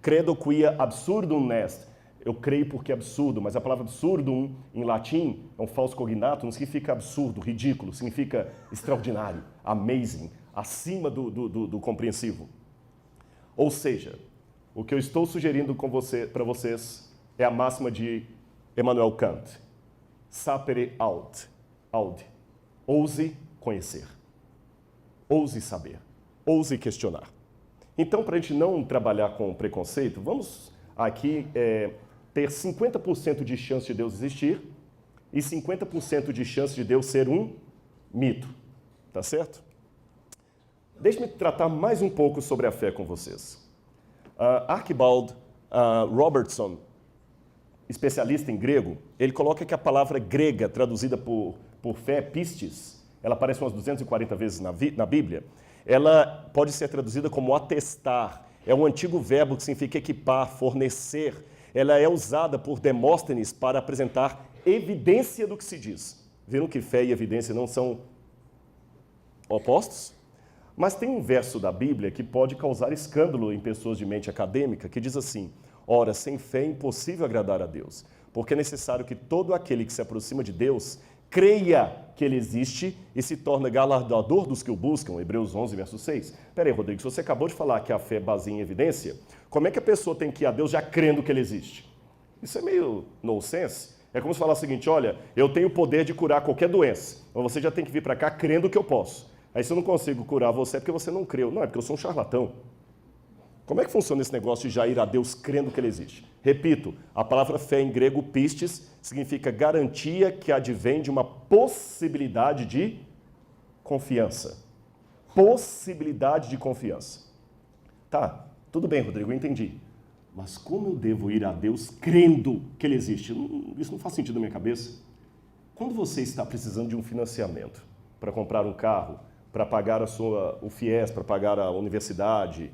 credo quia absurdum est. Eu creio porque é absurdo, mas a palavra absurdum, em latim, é um falso cognato, não significa absurdo, ridículo, significa extraordinário, amazing, acima do compreensivo. Ou seja, o que eu estou sugerindo para vocês é a máxima de Immanuel Kant. Sapere aude. Ouse conhecer. Ouse saber. Ouse questionar. Então, para a gente não trabalhar com preconceito, vamos aqui ter 50% de chance de Deus existir e 50% de chance de Deus ser um mito. Tá certo? Deixe-me tratar mais um pouco sobre a fé com vocês. Archibald Robertson, especialista em grego, ele coloca que a palavra grega traduzida por fé, pistis, ela aparece umas 240 vezes na Bíblia, ela pode ser traduzida como atestar, é um antigo verbo que significa equipar, fornecer, ela é usada por Demóstenes para apresentar evidência do que se diz. Viram que fé e evidência não são opostos? Mas tem um verso da Bíblia que pode causar escândalo em pessoas de mente acadêmica, que diz assim, ora, sem fé é impossível agradar a Deus, porque é necessário que todo aquele que se aproxima de Deus creia que ele existe e se torna galardoador dos que o buscam, Hebreus 11, verso 6. Peraí, Rodrigo, se você acabou de falar que a fé baseia em evidência, como é que a pessoa tem que ir a Deus já crendo que ele existe? Isso é meio nonsense. É como se falar o seguinte, olha, eu tenho o poder de curar qualquer doença, mas você já tem que vir para cá crendo que eu posso. Aí se eu não consigo curar você é porque você não creu. Não, é porque eu sou um charlatão. Como é que funciona esse negócio de já ir a Deus crendo que ele existe? Repito, a palavra fé em grego, pistes, significa garantia que advém de uma possibilidade de confiança. Possibilidade de confiança. Tá, tudo bem, Rodrigo, eu entendi. Mas como eu devo ir a Deus crendo que ele existe? Isso não faz sentido na minha cabeça. Quando você está precisando de um financiamento para comprar um carro, para pagar o FIES, para pagar a universidade,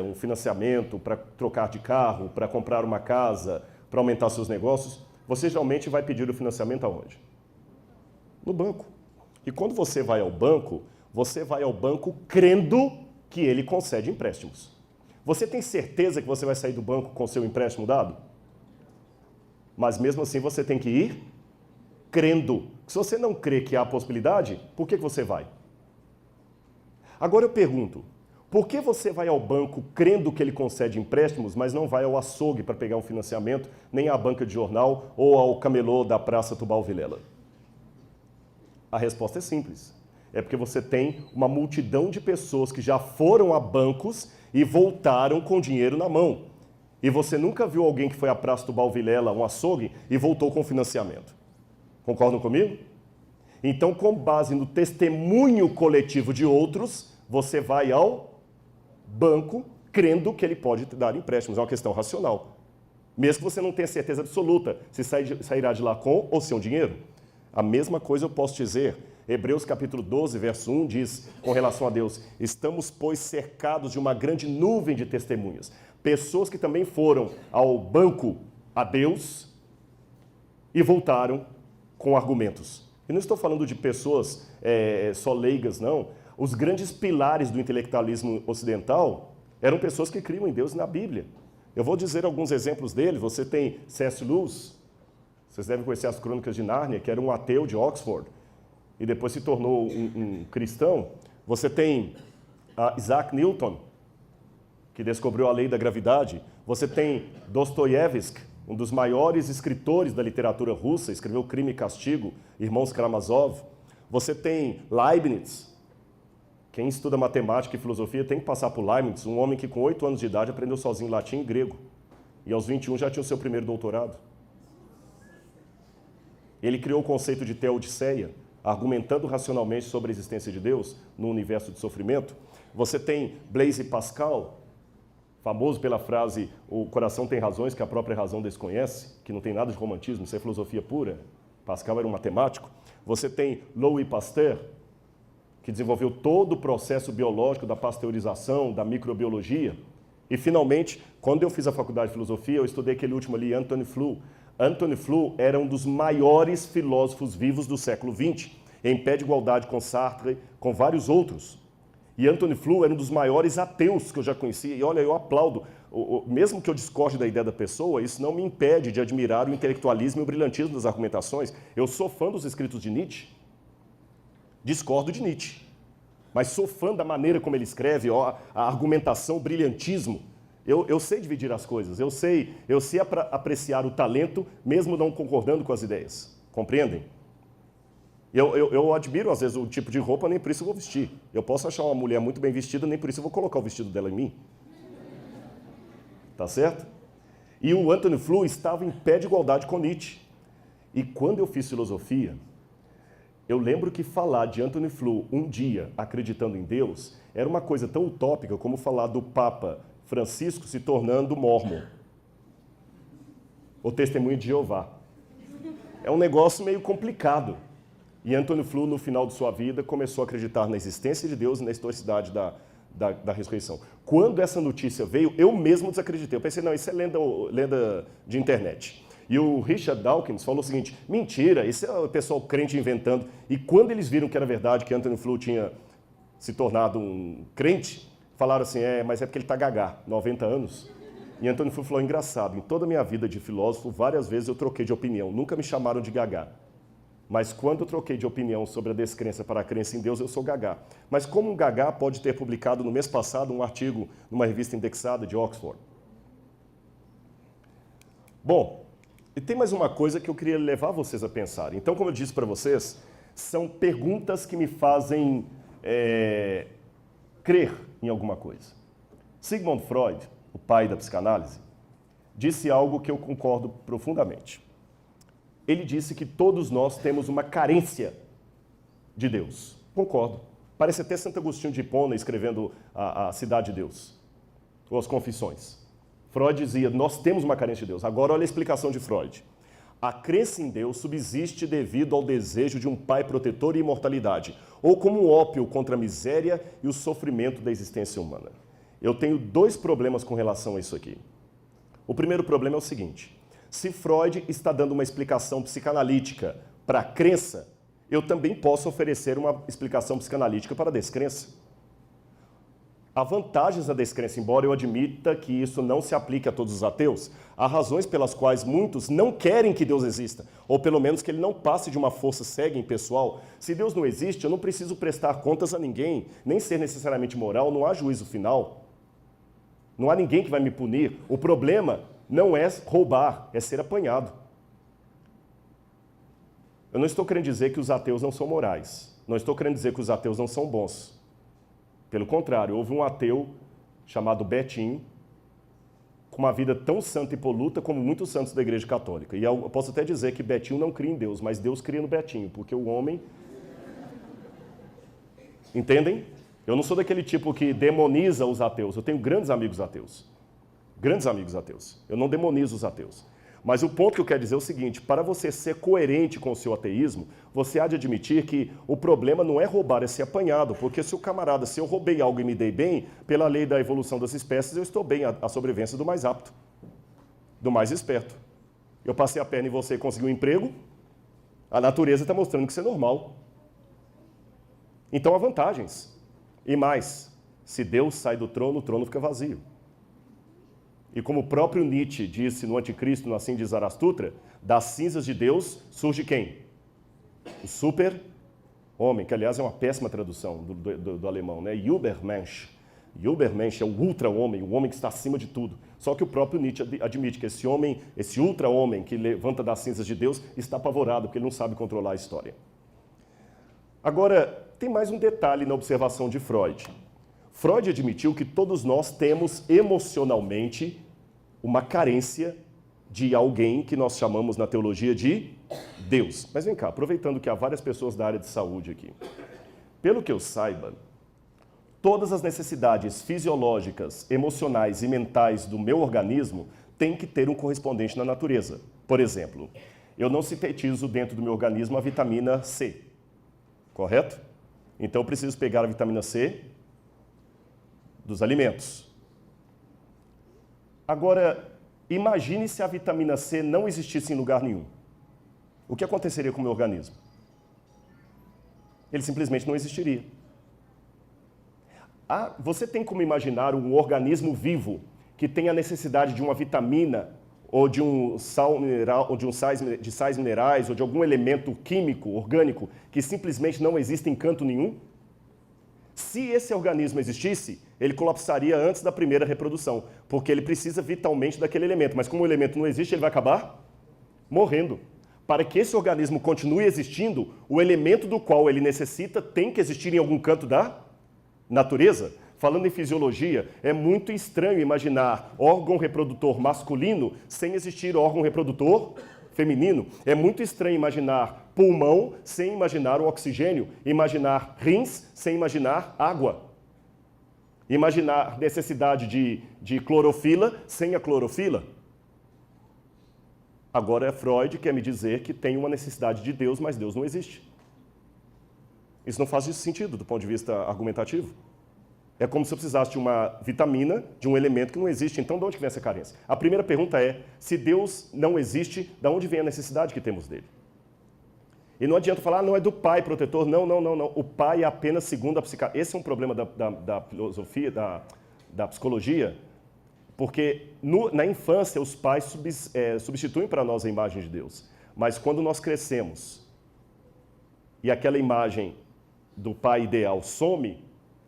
um financiamento para trocar de carro, para comprar uma casa, para aumentar seus negócios, você geralmente vai pedir o financiamento aonde? No banco. E quando você vai ao banco crendo que ele concede empréstimos. Você tem certeza que você vai sair do banco com seu empréstimo dado? Mas mesmo assim você tem que ir crendo. Se você não crê que há possibilidade, por que você vai? Agora eu pergunto, por que você vai ao banco crendo que ele concede empréstimos, mas não vai ao açougue para pegar um financiamento, nem à banca de jornal ou ao camelô da Praça Tubal Vilela? A resposta é simples. É porque você tem uma multidão de pessoas que já foram a bancos e voltaram com dinheiro na mão. E você nunca viu alguém que foi à Praça Tubal Vilela, um açougue, e voltou com financiamento. Concordam comigo? Então, com base no testemunho coletivo de outros, você vai ao banco crendo que ele pode te dar empréstimos. É uma questão racional. Mesmo que você não tenha certeza absoluta se sairá de lá com ou sem dinheiro. A mesma coisa eu posso dizer. Hebreus capítulo 12, verso 1 diz, com relação a Deus, estamos, pois, cercados de uma grande nuvem de testemunhas. Pessoas que também foram ao banco a Deus e voltaram com argumentos. E não estou falando de pessoas só leigas, não. Os grandes pilares do intelectualismo ocidental eram pessoas que criam em Deus e na Bíblia. Eu vou dizer alguns exemplos deles. Você tem C.S. Lewis, vocês devem conhecer as Crônicas de Nárnia, que era um ateu de Oxford, e depois se tornou um cristão. Você tem Isaac Newton, que descobriu a lei da gravidade. Você tem Dostoiévski, um dos maiores escritores da literatura russa, escreveu Crime e Castigo, Irmãos Karamazov. Você tem Leibniz. Quem estuda matemática e filosofia tem que passar por Leibniz, um homem que com 8 anos de idade aprendeu sozinho latim e grego. E aos 21 já tinha o seu primeiro doutorado. Ele criou o conceito de teodiceia, argumentando racionalmente sobre a existência de Deus no universo de sofrimento. Você tem Blaise Pascal, famoso pela frase, o coração tem razões que a própria razão desconhece, que não tem nada de romantismo, isso é filosofia pura. Pascal era um matemático. Você tem Louis Pasteur, que desenvolveu todo o processo biológico da pasteurização, da microbiologia. E, finalmente, quando eu fiz a faculdade de filosofia, eu estudei aquele último ali, Antony Flew. Antony Flew era um dos maiores filósofos vivos do século XX, em pé de igualdade com Sartre, com vários outros. E Antony Flew era um dos maiores ateus que eu já conhecia. E olha, eu aplaudo. Mesmo que eu discorde da ideia da pessoa, isso não me impede de admirar o intelectualismo e o brilhantismo das argumentações. Eu sou fã dos escritos de Nietzsche. Discordo de Nietzsche. Mas sou fã da maneira como ele escreve, a argumentação, o brilhantismo. Eu sei dividir as coisas. Eu sei apreciar o talento, mesmo não concordando com as ideias. Compreendem? Eu admiro, às vezes, o tipo de roupa, nem por isso eu vou vestir. Eu posso achar uma mulher muito bem vestida, nem por isso eu vou colocar o vestido dela em mim. Tá certo? E o Antony Flew estava em pé de igualdade com Nietzsche. E quando eu fiz filosofia, eu lembro que falar de Antony Flew um dia acreditando em Deus era uma coisa tão utópica como falar do Papa Francisco se tornando mórmon. O testemunho de Jeová. É um negócio meio complicado. E Antony Flew, no final de sua vida, começou a acreditar na existência de Deus e na historicidade da ressurreição. Quando essa notícia veio, eu mesmo desacreditei. Eu pensei, não, isso é lenda de internet. E o Richard Dawkins falou o seguinte, mentira, isso é o pessoal crente inventando. E quando eles viram que era verdade, que Antony Flew tinha se tornado um crente, falaram assim, mas é porque ele está gagá, 90 anos. E Antony Flew falou, engraçado, em toda a minha vida de filósofo, várias vezes eu troquei de opinião, nunca me chamaram de gagá. Mas quando eu troquei de opinião sobre a descrença para a crença em Deus, eu sou Gagá. Mas como um Gagá pode ter publicado no mês passado um artigo numa revista indexada de Oxford? Bom, e tem mais uma coisa que eu queria levar vocês a pensar. Então, como eu disse para vocês, são perguntas que me fazem crer em alguma coisa. Sigmund Freud, o pai da psicanálise, disse algo que eu concordo profundamente. Ele disse que todos nós temos uma carência de Deus. Concordo. Parece até Santo Agostinho de Hipona escrevendo a Cidade de Deus, ou as Confissões. Freud dizia, nós temos uma carência de Deus. Agora olha a explicação de Freud. A crença em Deus subsiste devido ao desejo de um pai protetor e imortalidade, ou como um ópio contra a miséria e o sofrimento da existência humana. Eu tenho dois problemas com relação a isso aqui. O primeiro problema é o seguinte: se Freud está dando uma explicação psicanalítica para a crença, eu também posso oferecer uma explicação psicanalítica para a descrença. Há vantagens da descrença, embora eu admita que isso não se aplique a todos os ateus. Há razões pelas quais muitos não querem que Deus exista, ou pelo menos que ele não passe de uma força cega e impessoal. Se Deus não existe, eu não preciso prestar contas a ninguém, nem ser necessariamente moral, não há juízo final. Não há ninguém que vai me punir. O problema não é roubar, é ser apanhado. Eu não estou querendo dizer que os ateus não são morais. Não estou querendo dizer que os ateus não são bons. Pelo contrário, houve um ateu chamado Betinho, com uma vida tão santa e poluta como muitos santos da Igreja Católica. E eu posso até dizer que Betinho não cria em Deus, mas Deus cria no Betinho, porque o homem... Entendem? Eu não sou daquele tipo que demoniza os ateus. Eu tenho grandes amigos ateus. Grandes amigos ateus. Eu não demonizo os ateus. Mas o ponto que eu quero dizer é o seguinte: para você ser coerente com o seu ateísmo, você há de admitir que o problema não é roubar, é ser apanhado. Porque se o camarada, se eu roubei algo e me dei bem, pela lei da evolução das espécies, eu estou bem à sobrevivência do mais apto, do mais esperto. Eu passei a perna em você e consegui um emprego, a natureza está mostrando que isso é normal. Então há vantagens. E mais, se Deus sai do trono, o trono fica vazio. E como o próprio Nietzsche disse no Anticristo, no Assim de Zarastutra, das cinzas de Deus surge quem? O super-homem, que aliás é uma péssima tradução do alemão, né? Übermensch. Übermensch é o ultra-homem, o homem que está acima de tudo. Só que o próprio Nietzsche admite que esse homem, esse ultra-homem que levanta das cinzas de Deus, está apavorado, porque ele não sabe controlar a história. Agora, tem mais um detalhe na observação de Freud. Freud admitiu que todos nós temos emocionalmente uma carência de alguém que nós chamamos na teologia de Deus. Mas vem cá, aproveitando que há várias pessoas da área de saúde aqui. Pelo que eu saiba, todas as necessidades fisiológicas, emocionais e mentais do meu organismo têm que ter um correspondente na natureza. Por exemplo, eu não sintetizo dentro do meu organismo a vitamina C, correto? Então eu preciso pegar a vitamina C dos alimentos. Agora, imagine se a vitamina C não existisse em lugar nenhum. O que aconteceria com o meu organismo? Ele simplesmente não existiria. Você tem como imaginar um organismo vivo que tem a necessidade de uma vitamina ou de um sal mineral, ou de sais minerais, ou de algum elemento químico, orgânico, que simplesmente não existe em canto nenhum? Se esse organismo existisse, ele colapsaria antes da primeira reprodução, porque ele precisa vitalmente daquele elemento. Mas como o elemento não existe, ele vai acabar morrendo. Para que esse organismo continue existindo, o elemento do qual ele necessita tem que existir em algum canto da natureza. Falando em fisiologia, é muito estranho imaginar órgão reprodutor masculino sem existir órgão reprodutor feminino. É muito estranho imaginar pulmão sem imaginar o oxigênio, imaginar rins sem imaginar água, imaginar necessidade de clorofila sem a clorofila. Agora é Freud que quer me dizer que tem uma necessidade de Deus, mas Deus não existe. Isso não faz sentido do ponto de vista argumentativo. É como se eu precisasse de uma vitamina, de um elemento que não existe. Então, de onde vem essa carência? A primeira pergunta é, se Deus não existe, de onde vem a necessidade que temos dele? E não adianta falar, não é do pai protetor. Não. O pai é apenas segundo a psicanálise. Esse é um problema da filosofia, da psicologia, porque na infância os pais substituem para nós a imagem de Deus. Mas quando nós crescemos e aquela imagem do pai ideal some,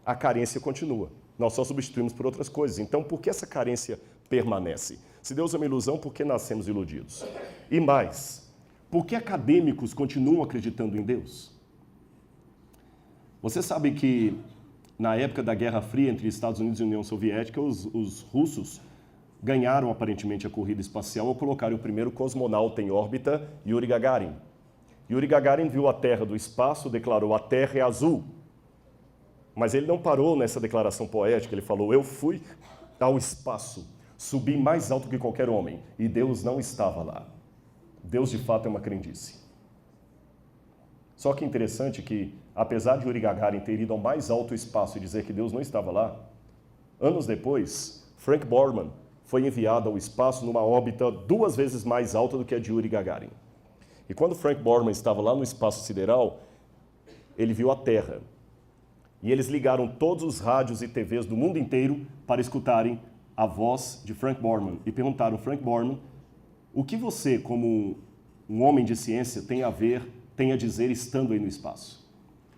a carência continua. Nós só substituímos por outras coisas. Então, por que essa carência permanece? Se Deus é uma ilusão, por que nascemos iludidos? E mais, por que acadêmicos continuam acreditando em Deus? Você sabe que na época da Guerra Fria entre Estados Unidos e União Soviética, os russos ganharam aparentemente a corrida espacial ao colocarem o primeiro cosmonauta em órbita, Yuri Gagarin. Yuri Gagarin viu a Terra do espaço, declarou: a Terra é azul. Mas ele não parou nessa declaração poética, ele falou: eu fui ao espaço, subi mais alto que qualquer homem, e Deus não estava lá. Deus de fato é uma crendice. Só que interessante que, apesar de Yuri Gagarin ter ido ao mais alto espaço e dizer que Deus não estava lá, anos depois, Frank Borman foi enviado ao espaço numa órbita 2 vezes mais alta do que a de Yuri Gagarin. E quando Frank Borman estava lá no espaço sideral, ele viu a Terra. E eles ligaram todos os rádios e TVs do mundo inteiro para escutarem a voz de Frank Borman. E perguntaram: Frank Borman, o que você, como um homem de ciência, tem a dizer estando aí no espaço?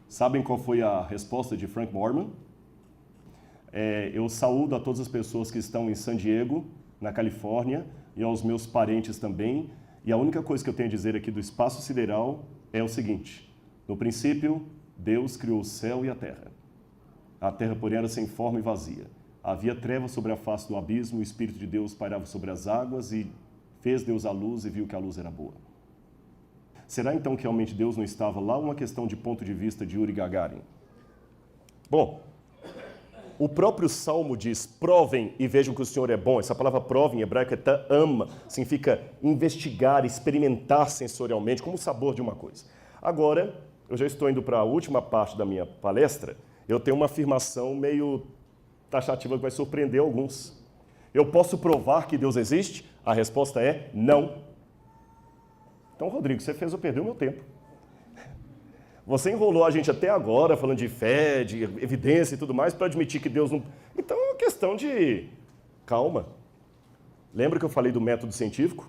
Sabem qual foi a resposta de Frank Borman? Eu saúdo a todas as pessoas que estão em San Diego, na Califórnia, e aos meus parentes também. E a única coisa que eu tenho a dizer aqui do espaço sideral é o seguinte: no princípio, Deus criou o céu e a terra. A terra, porém, era sem forma e vazia. Havia trevas sobre a face do abismo, o Espírito de Deus pairava sobre as águas, e fez Deus a luz e viu que a luz era boa. Será então que realmente Deus não estava lá? Uma questão de ponto de vista de Yuri Gagarin. Bom, o próprio Salmo diz: provem e vejam que o Senhor é bom. Essa palavra prova em hebraico é ta'am, significa investigar, experimentar sensorialmente, como o sabor de uma coisa. Agora, eu já estou indo para a última parte da minha palestra. Eu tenho uma afirmação meio taxativa que vai surpreender alguns. Eu posso provar que Deus existe? A resposta é não. Então, Rodrigo, você fez eu perder o meu tempo. Você enrolou a gente até agora, falando de fé, de evidência e tudo mais, para admitir que Deus não... Então, é uma questão de calma. Lembra que eu falei do método científico?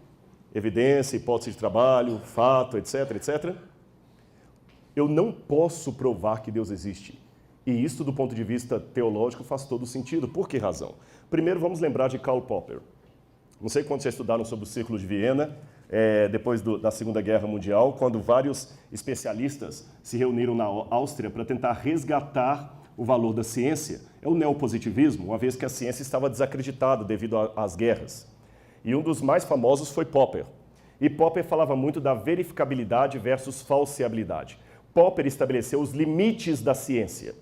Evidência, hipótese de trabalho, fato, etc, etc. Eu não posso provar que Deus existe. E isso, do ponto de vista teológico, faz todo sentido. Por que razão? Primeiro, vamos lembrar de Karl Popper. Não sei quantos já estudaram sobre o Círculo de Viena, depois da Segunda Guerra Mundial, quando vários especialistas se reuniram na Áustria para tentar resgatar o valor da ciência. É o neopositivismo, uma vez que a ciência estava desacreditada devido às guerras. E um dos mais famosos foi Popper. E Popper falava muito da verificabilidade versus falseabilidade. Popper estabeleceu os limites da ciência.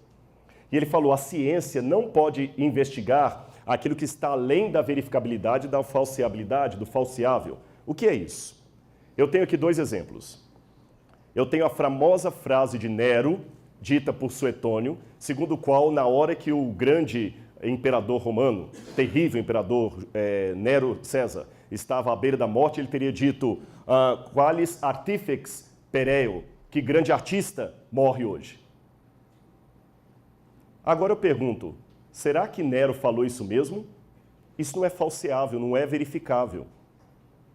E ele falou: a ciência não pode investigar aquilo que está além da verificabilidade, da falseabilidade, do falseável. O que é isso? Eu tenho aqui 2 exemplos. Eu tenho a famosa frase de Nero, dita por Suetônio, segundo o qual, na hora que o grande imperador romano, terrível imperador Nero César, estava à beira da morte, ele teria dito: qualis artifex pereo, que grande artista morre hoje. Agora eu pergunto, será que Nero falou isso mesmo? Isso não é falseável, não é verificável.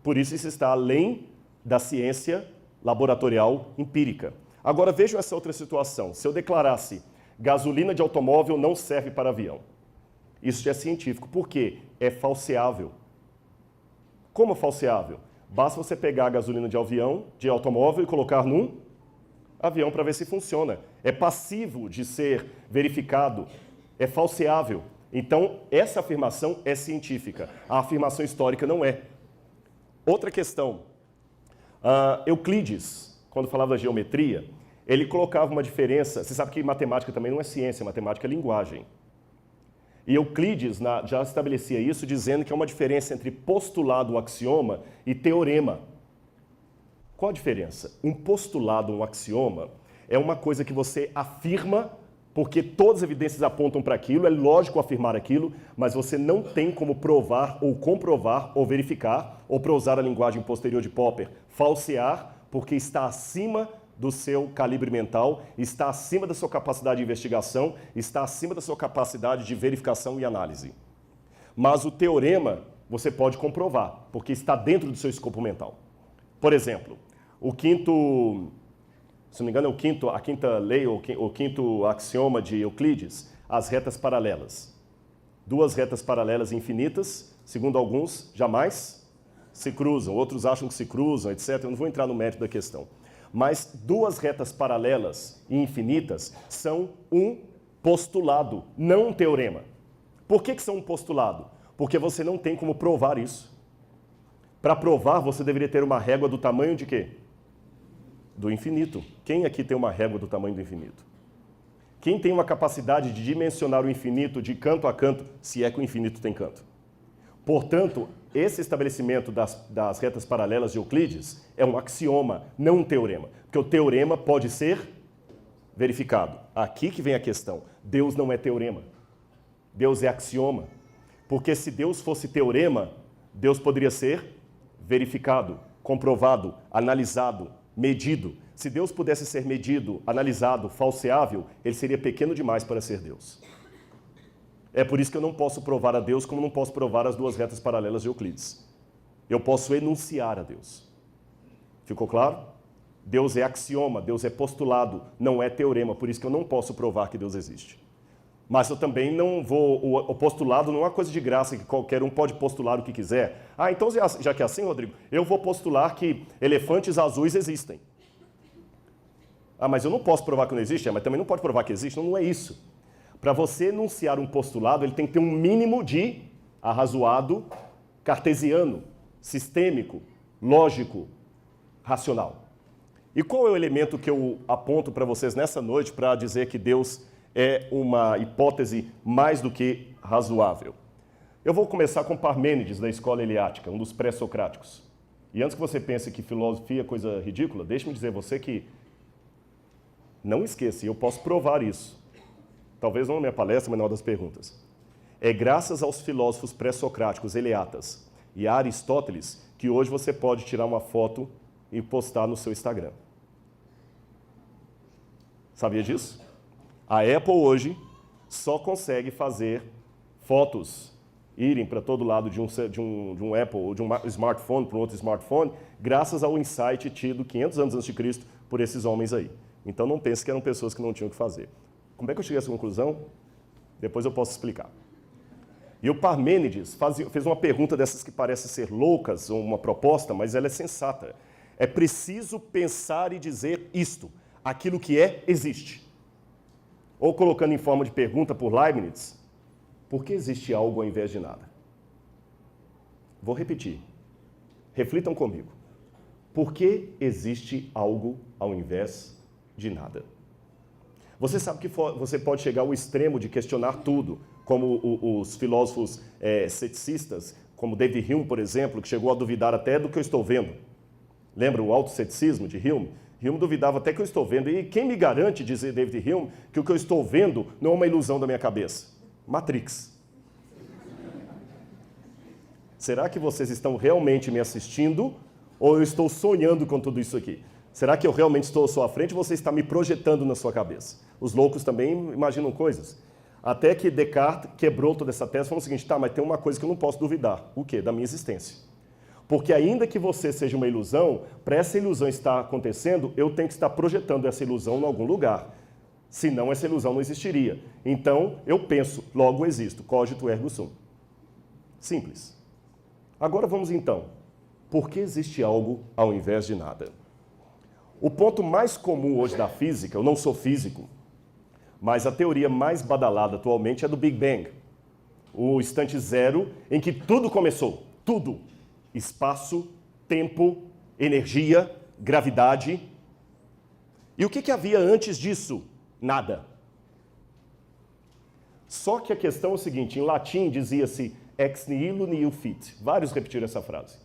Por isso está além da ciência laboratorial empírica. Agora vejam essa outra situação. Se eu declarasse: gasolina de automóvel não serve para avião. Isso já é científico. Por quê? É falseável. Como falseável? Basta você pegar a gasolina de automóvel e colocar num avião para ver se funciona. É passivo de ser verificado, é falseável. Então, essa afirmação é científica. A afirmação histórica não é. Outra questão. Euclides, quando falava da geometria, ele colocava uma diferença. Você sabe que matemática também não é ciência, matemática é linguagem. E Euclides já estabelecia isso dizendo que é uma diferença entre postulado, um axioma, e teorema. Qual a diferença? Um postulado, um axioma, é uma coisa que você afirma porque todas as evidências apontam para aquilo, é lógico afirmar aquilo, mas você não tem como provar ou comprovar ou verificar, ou para usar a linguagem posterior de Popper, falsear, porque está acima do seu calibre mental, está acima da sua capacidade de investigação, está acima da sua capacidade de verificação e análise. Mas o teorema você pode comprovar, porque está dentro do seu escopo mental. Por exemplo, o quinto Se não me engano, é a quinta lei, ou o quinto axioma de Euclides, as retas paralelas. Duas retas paralelas infinitas, segundo alguns, jamais se cruzam. Outros acham que se cruzam, etc. Eu não vou entrar no mérito da questão. Mas duas retas paralelas e infinitas são um postulado, não um teorema. Por que são um postulado? Porque você não tem como provar isso. Para provar, você deveria ter uma régua do tamanho de quê? Do infinito. Quem aqui tem uma régua do tamanho do infinito? Quem tem uma capacidade de dimensionar o infinito de canto a canto, se é que o infinito tem canto? Portanto, esse estabelecimento das retas paralelas de Euclides é um axioma, não um teorema. Porque o teorema pode ser verificado. Aqui que vem a questão. Deus não é teorema. Deus é axioma. Porque se Deus fosse teorema, Deus poderia ser verificado, comprovado, analisado, medido. Se Deus pudesse ser medido, analisado, falseável, ele seria pequeno demais para ser Deus. É por isso que eu não posso provar a Deus como não posso provar as duas retas paralelas de Euclides. Eu posso enunciar a Deus. Ficou claro? Deus é axioma, Deus é postulado, não é teorema, por isso que eu não posso provar que Deus existe. Mas eu também não vou... O postulado não é uma coisa de graça que qualquer um pode postular o que quiser. Ah, então já que é assim, Rodrigo, eu vou postular que elefantes azuis existem. Ah, mas eu não posso provar que não existe? Mas também não pode provar que existe? Não é isso. Para você enunciar um postulado, ele tem que ter um mínimo de arrazoado, cartesiano, sistêmico, lógico, racional. E qual é o elemento que eu aponto para vocês nessa noite para dizer que Deus é uma hipótese mais do que razoável? Eu vou começar com Parmênides, da escola eleática, um dos pré-socráticos. E antes que você pense que filosofia é coisa ridícula, deixe-me dizer a você que, não esqueça, eu posso provar isso. Talvez não na minha palestra, mas na hora das perguntas. É graças aos filósofos pré-socráticos, eleatas, e a Aristóteles, que hoje você pode tirar uma foto e postar no seu Instagram. Sabia disso? A Apple hoje só consegue fazer fotos irem para todo lado de um Apple ou de um smartphone para um outro smartphone, graças ao insight tido 500 anos antes de Cristo por esses homens aí. Então não pense que eram pessoas que não tinham o que fazer. Como é que eu cheguei a essa conclusão? Depois eu posso explicar. E o Parmênides fez uma pergunta dessas que parecem ser loucas, ou uma proposta, mas ela é sensata. É preciso pensar e dizer isto. Aquilo que é, existe. Ou colocando em forma de pergunta por Leibniz, por que existe algo ao invés de nada? Vou repetir. Reflitam comigo. Por que existe algo ao invés de nada? Você sabe que você pode chegar ao extremo de questionar tudo, como os filósofos ceticistas, como David Hume, por exemplo, que chegou a duvidar até do que eu estou vendo. Lembra o autoceticismo de Hume? Hume duvidava até que eu estou vendo. E quem me garante, dizer David Hume, que o que eu estou vendo não é uma ilusão da minha cabeça? Matrix. Será que vocês estão realmente me assistindo ou eu estou sonhando com tudo isso aqui? Será que eu realmente estou à sua frente ou você está me projetando na sua cabeça? Os loucos também imaginam coisas. Até que Descartes quebrou toda essa tese e falou o seguinte, tá, mas tem uma coisa que eu não posso duvidar. O quê? Da minha existência. Porque ainda que você seja uma ilusão, para essa ilusão estar acontecendo, eu tenho que estar projetando essa ilusão em algum lugar. Senão essa ilusão não existiria. Então, eu penso, logo existo. Cogito ergo sum. Simples. Agora vamos então. Por que existe algo ao invés de nada? O ponto mais comum hoje da física, eu não sou físico, mas a teoria mais badalada atualmente é do Big Bang. O instante zero em que tudo começou. Tudo. Espaço, tempo, energia, gravidade. E o que havia antes disso? Nada. Só que a questão é o seguinte, em latim dizia-se ex nihilo nihil fit. Vários repetiram essa frase.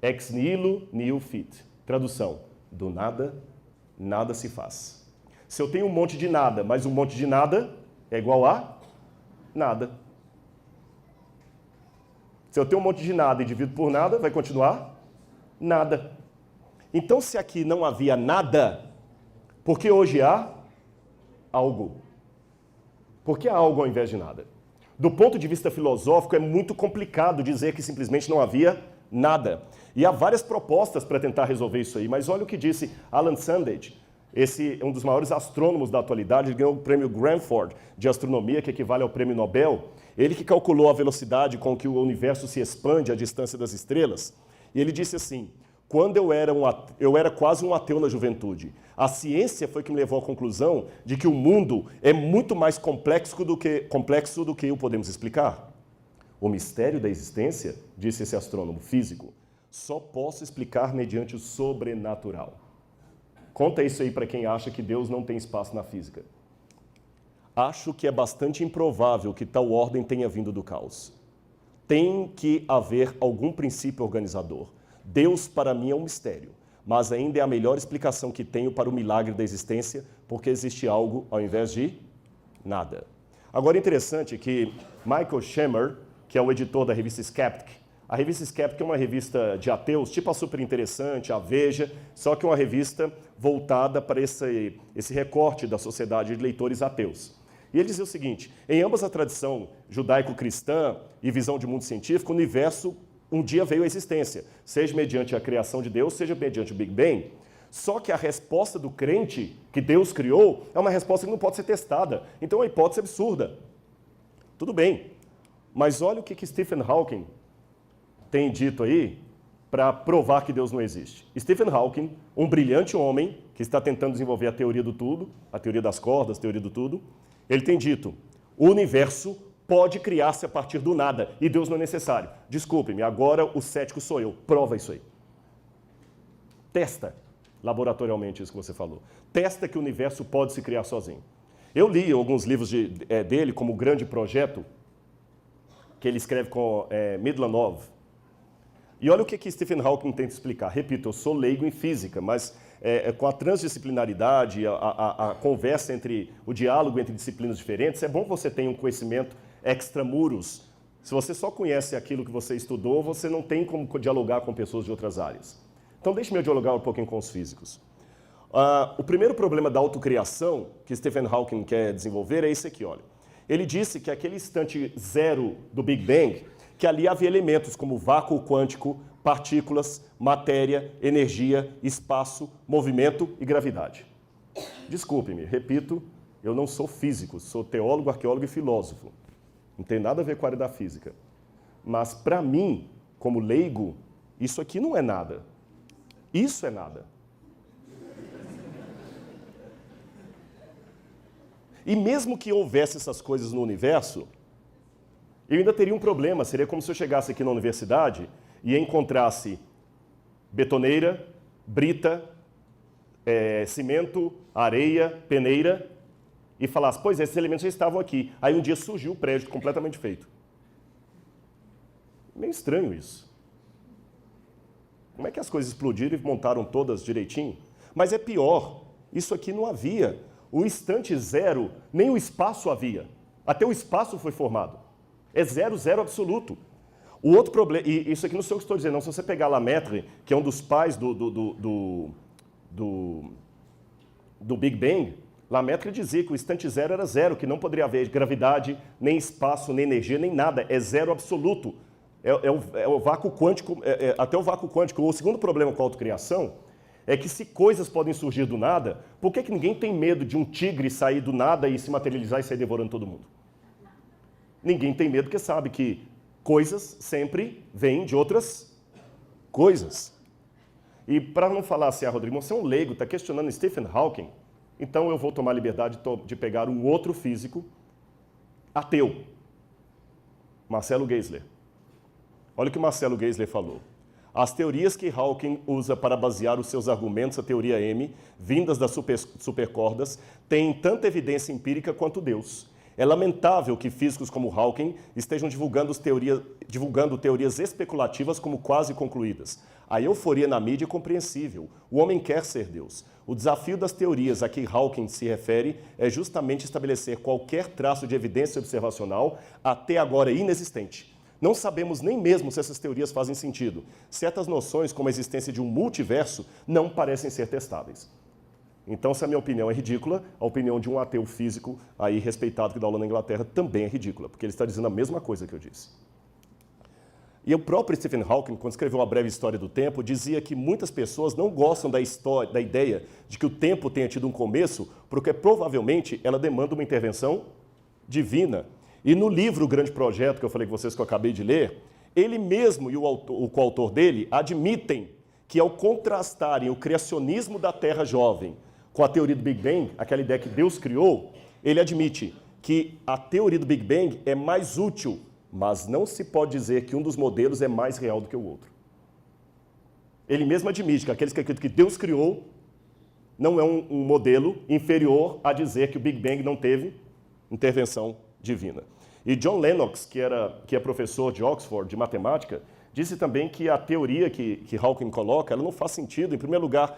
Ex nihilo nihil fit. Tradução, do nada, nada se faz. Se eu tenho um monte de nada, mas um monte de nada é igual a nada. Se eu tenho um monte de nada e divido por nada, vai continuar nada. Então, se aqui não havia nada, por que hoje há algo? Por que há algo ao invés de nada? Do ponto de vista filosófico, é muito complicado dizer que simplesmente não havia nada. E há várias propostas para tentar resolver isso aí, mas olha o que disse Alan Sandage. Esse é um dos maiores astrônomos da atualidade, ele ganhou o prêmio Granford de astronomia, que equivale ao prêmio Nobel. Ele que calculou a velocidade com que o universo se expande à distância das estrelas. E ele disse assim: quando eu era quase um ateu na juventude, a ciência foi que me levou à conclusão de que o mundo é muito mais complexo do que o podemos explicar. O mistério da existência, disse esse astrônomo físico, só posso explicar mediante o sobrenatural. Conta isso aí para quem acha que Deus não tem espaço na física. Acho que é bastante improvável que tal ordem tenha vindo do caos. Tem que haver algum princípio organizador. Deus, para mim, é um mistério, mas ainda é a melhor explicação que tenho para o milagre da existência, porque existe algo ao invés de nada. Agora, é interessante que Michael Shemer, que é o editor da revista Skeptic, a revista Skeptic é uma revista de ateus, tipo a Super Interessante, a Veja, só que é uma revista voltada para esse recorte da sociedade de leitores ateus. E ele dizia o seguinte: em ambas a tradição judaico-cristã e visão de mundo científico, o universo um dia veio à existência, seja mediante a criação de Deus, seja mediante o Big Bang. Só que a resposta do crente que Deus criou é uma resposta que não pode ser testada. Então é uma hipótese absurda. Tudo bem, mas olha o que Stephen Hawking tem dito aí para provar que Deus não existe. Stephen Hawking, um brilhante homem que está tentando desenvolver a teoria do tudo, a teoria das cordas, a teoria do tudo, ele tem dito: o universo pode criar-se a partir do nada e Deus não é necessário. Desculpe-me, agora o cético sou eu. Prova isso aí. Testa laboratorialmente isso que você falou. Testa que o universo pode se criar sozinho. Eu li alguns livros dele, como O Grande Projeto, que ele escreve com Midlanov. E olha o que Stephen Hawking tenta explicar. Repito, eu sou leigo em física, mas com a transdisciplinaridade, a conversa o diálogo entre disciplinas diferentes, é bom que você tenha um conhecimento extramuros. Se você só conhece aquilo que você estudou, você não tem como dialogar com pessoas de outras áreas. Então, deixe-me eu dialogar um pouquinho com os físicos. O primeiro problema da autocriação que Stephen Hawking quer desenvolver é esse aqui, olha. Ele disse que aquele instante zero do Big Bang, que ali havia elementos como vácuo quântico, partículas, matéria, energia, espaço, movimento e gravidade. Desculpe-me, repito, eu não sou físico, sou teólogo, arqueólogo e filósofo. Não tem nada a ver com a área da física. Mas, para mim, como leigo, isso aqui não é nada. Isso é nada. E mesmo que houvesse essas coisas no universo, eu ainda teria um problema. Seria como se eu chegasse aqui na universidade e encontrasse betoneira, brita, cimento, areia, peneira, e falasse: pois esses elementos já estavam aqui. Aí um dia surgiu o prédio completamente feito. Meio estranho isso. Como é que as coisas explodiram e montaram todas direitinho? Mas é pior, isso aqui não havia. O instante zero, nem o espaço havia. Até o espaço foi formado. É zero, zero absoluto. O outro problema, e isso aqui não sei o que estou dizendo, não. Se você pegar Lemaitre, que é um dos pais do Big Bang, Lemaitre dizia que o instante zero era zero, que não poderia haver gravidade, nem espaço, nem energia, nem nada. É zero absoluto. É o vácuo quântico, até o vácuo quântico. O segundo problema com a autocriação é que se coisas podem surgir do nada, por que ninguém tem medo de um tigre sair do nada e se materializar e sair devorando todo mundo? Ninguém tem medo porque sabe que coisas sempre vêm de outras coisas. E para não falar assim: Rodrigo, você é um leigo, está questionando Stephen Hawking, então eu vou tomar a liberdade de pegar um outro físico ateu, Marcelo Geisler. Olha o que Marcelo Geisler falou. As teorias que Hawking usa para basear os seus argumentos, a teoria M, vindas das supercordas, têm tanta evidência empírica quanto Deus. É lamentável que físicos como Hawking estejam divulgando teorias especulativas como quase concluídas. A euforia na mídia é compreensível. O homem quer ser Deus. O desafio das teorias a que Hawking se refere é justamente estabelecer qualquer traço de evidência observacional até agora inexistente. Não sabemos nem mesmo se essas teorias fazem sentido. Certas noções, como a existência de um multiverso, não parecem ser testáveis. Então, se a minha opinião é ridícula, a opinião de um ateu físico, aí respeitado, que dá aula na Inglaterra, também é ridícula, porque ele está dizendo a mesma coisa que eu disse. E o próprio Stephen Hawking, quando escreveu A Breve História do Tempo, dizia que muitas pessoas não gostam da ideia de que o tempo tenha tido um começo, porque provavelmente ela demanda uma intervenção divina. E no livro O Grande Projeto, que eu falei com vocês que eu acabei de ler, ele mesmo e o coautor dele admitem que ao contrastarem o criacionismo da Terra jovem com a teoria do Big Bang, aquela ideia que Deus criou, ele admite que a teoria do Big Bang é mais útil, mas não se pode dizer que um dos modelos é mais real do que o outro. Ele mesmo admite que aqueles que acreditam que Deus criou não é um modelo inferior a dizer que o Big Bang não teve intervenção divina. E John Lennox, que é professor de Oxford de matemática, disse também que a teoria que Hawking coloca, ela não faz sentido. Em primeiro lugar,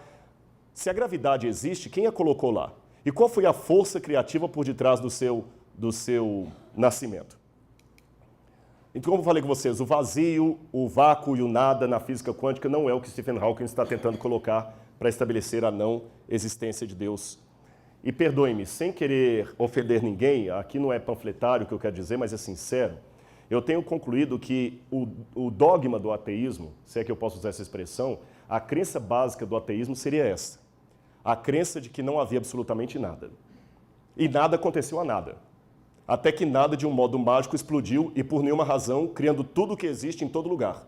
se a gravidade existe, quem a colocou lá? E qual foi a força criativa por detrás do seu nascimento? Então, como eu falei com vocês, o vazio, o vácuo e o nada na física quântica não é o que Stephen Hawking está tentando colocar para estabelecer a não existência de Deus. E perdoe-me, sem querer ofender ninguém, aqui não é panfletário o que eu quero dizer, mas é sincero, eu tenho concluído que o dogma do ateísmo, se é que eu posso usar essa expressão, a crença básica do ateísmo seria essa: a crença de que não havia absolutamente nada. E nada aconteceu a nada. Até que nada de um modo mágico explodiu e por nenhuma razão, criando tudo o que existe em todo lugar.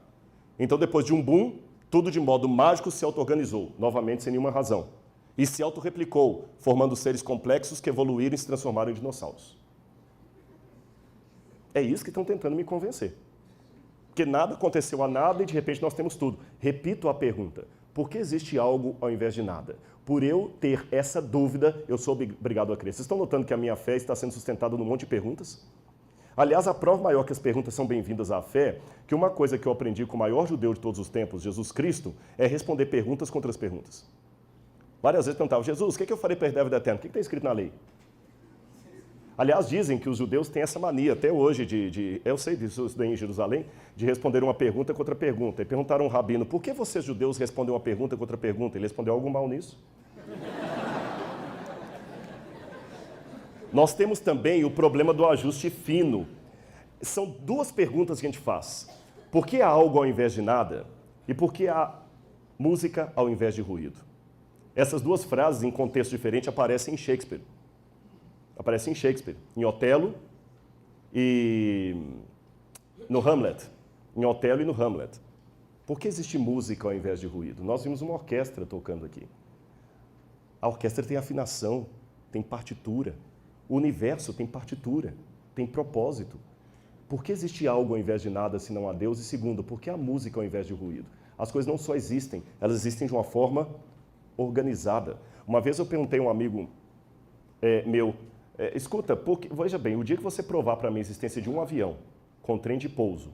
Então, depois de um boom, tudo de modo mágico se auto-organizou, novamente sem nenhuma razão. E se auto-replicou, formando seres complexos que evoluíram e se transformaram em dinossauros. É isso que estão tentando me convencer. Porque nada aconteceu a nada e de repente nós temos tudo. Repito a pergunta: por que existe algo ao invés de nada? Por eu ter essa dúvida, eu sou obrigado a crer. Vocês estão notando que a minha fé está sendo sustentada num monte de perguntas? Aliás, a prova maior que as perguntas são bem-vindas à fé, que uma coisa que eu aprendi com o maior judeu de todos os tempos, Jesus Cristo, é responder perguntas contra as perguntas. Várias vezes perguntavam: Jesus, o que eu farei para herdar a vida eterna? O que está escrito na lei? Aliás, dizem que os judeus têm essa mania, até hoje, eu sei disso, eu estudei em Jerusalém, de responder uma pergunta contra pergunta. E perguntaram a um rabino: por que vocês judeus respondem uma pergunta contra pergunta? Ele respondeu: algo mal nisso? Nós temos também o problema do ajuste fino. São duas perguntas que a gente faz: por que há algo ao invés de nada? E por que há música ao invés de ruído? Essas duas frases, em contexto diferente, aparecem em Shakespeare. Aparecem em Shakespeare, em Otelo e no Hamlet. Em Otelo e no Hamlet. Por que existe música ao invés de ruído? Nós vimos uma orquestra tocando aqui. A orquestra tem afinação, tem partitura. O universo tem partitura, tem propósito. Por que existe algo ao invés de nada se não há Deus? E segundo, por que há música ao invés de ruído? As coisas não só existem, elas existem de uma forma organizada. Uma vez eu perguntei a um amigo meu: escuta, veja bem, o dia que você provar para mim a existência de um avião com trem de pouso,